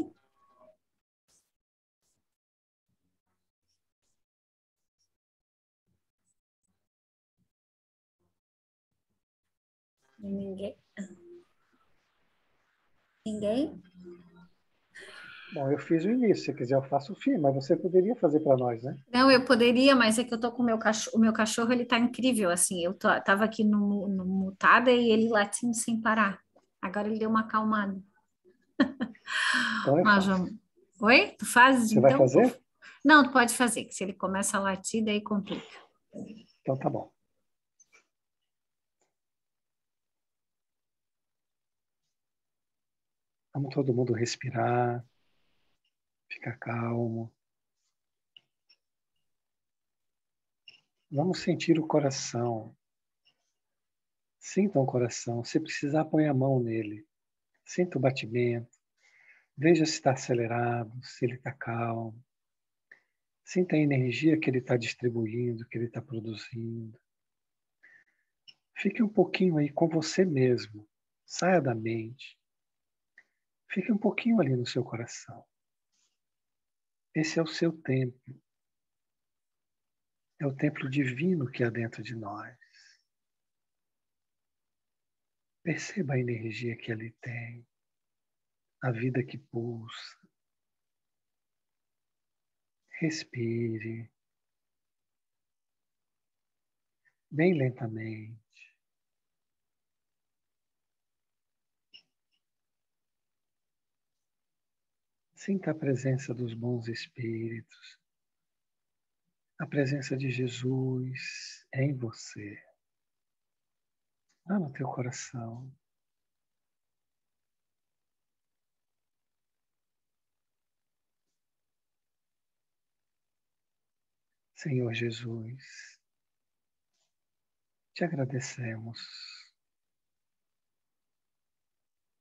Ninguém? Ninguém? Bom, eu fiz o início, se quiser eu faço o fim, mas você poderia fazer para nós, né? Não, eu poderia, mas é que eu tô com o meu cachorro, ele tá incrível, assim, tava aqui no mutada e ele latindo sem parar. Agora ele deu uma acalmada. Então eu Mas, faço. oi? Tu fazes Você vai então? fazer? Não, tu pode fazer, que se ele começa a latir, daí complica. Então tá bom. Vamos todo mundo respirar, ficar calmo. Vamos sentir o coração. Sinta o coração. Se precisar, põe a mão nele. Sinta o batimento. Veja se está acelerado, se ele está calmo. Sinta a energia que ele está distribuindo, que ele está produzindo. Fique um pouquinho aí com você mesmo. Saia da mente. Fique um pouquinho ali no seu coração. Esse é o seu templo. É o templo divino que há dentro de nós. Perceba a energia que ali tem, a vida que pulsa. Respire bem lentamente. Sinta a presença dos bons espíritos, a presença de Jesus em você, lá no teu coração. Senhor Jesus, te agradecemos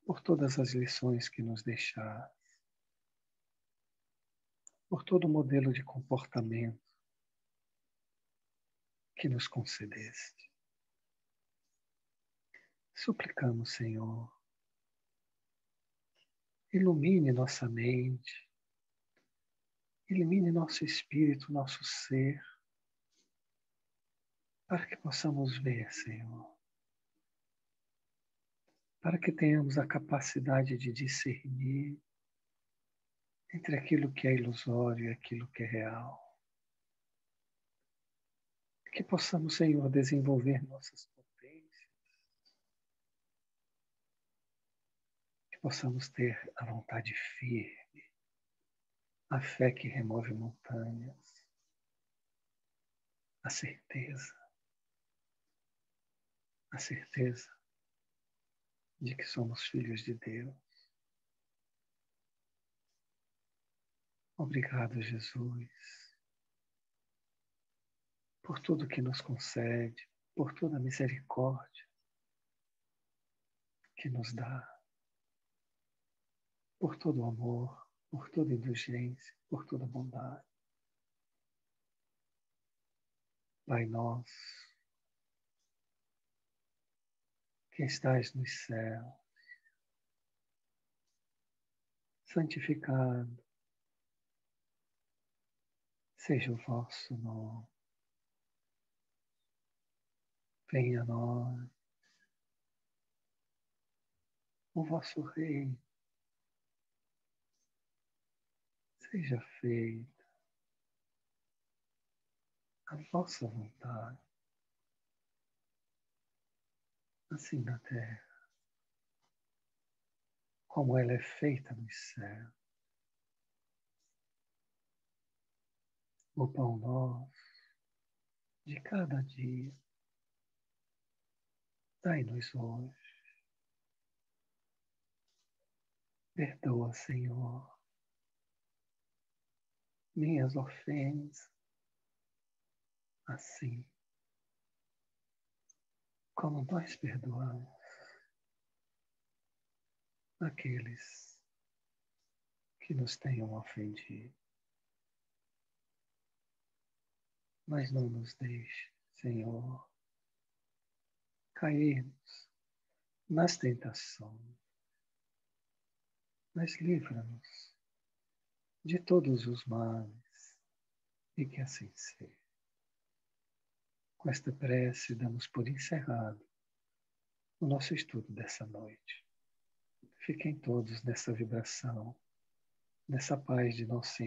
por todas as lições que nos deixaste, por todo o modelo de comportamento que nos concedeste. Suplicamos, Senhor, ilumine nossa mente, ilumine nosso espírito, nosso ser, para que possamos ver, Senhor, para que tenhamos a capacidade de discernir entre aquilo que é ilusório e aquilo que é real. Que possamos, Senhor, desenvolver nossas potências, que possamos ter a vontade firme, a fé que remove montanhas, a certeza de que somos filhos de Deus. Obrigado, Jesus, por tudo que nos concede, por toda a misericórdia que nos dá, por todo o amor, por toda indulgência, por toda bondade. Pai nosso, que estais nos céus, santificado seja o vosso nome. Venha a nós o vosso reino. seja feita a vossa vontade, assim na terra, como ela é feita no céu. O pão nosso de cada dia, dai-nos hoje. Perdoa, Senhor, minhas ofensas, assim como nós perdoamos aqueles que nos tenham ofendido. Mas não nos deixe, Senhor, cairmos nas tentações, mas livra-nos de todos os males, e que assim seja. Com esta prece, damos por encerrado o nosso estudo dessa noite. Fiquem todos nessa vibração, nessa paz de nosso Senhor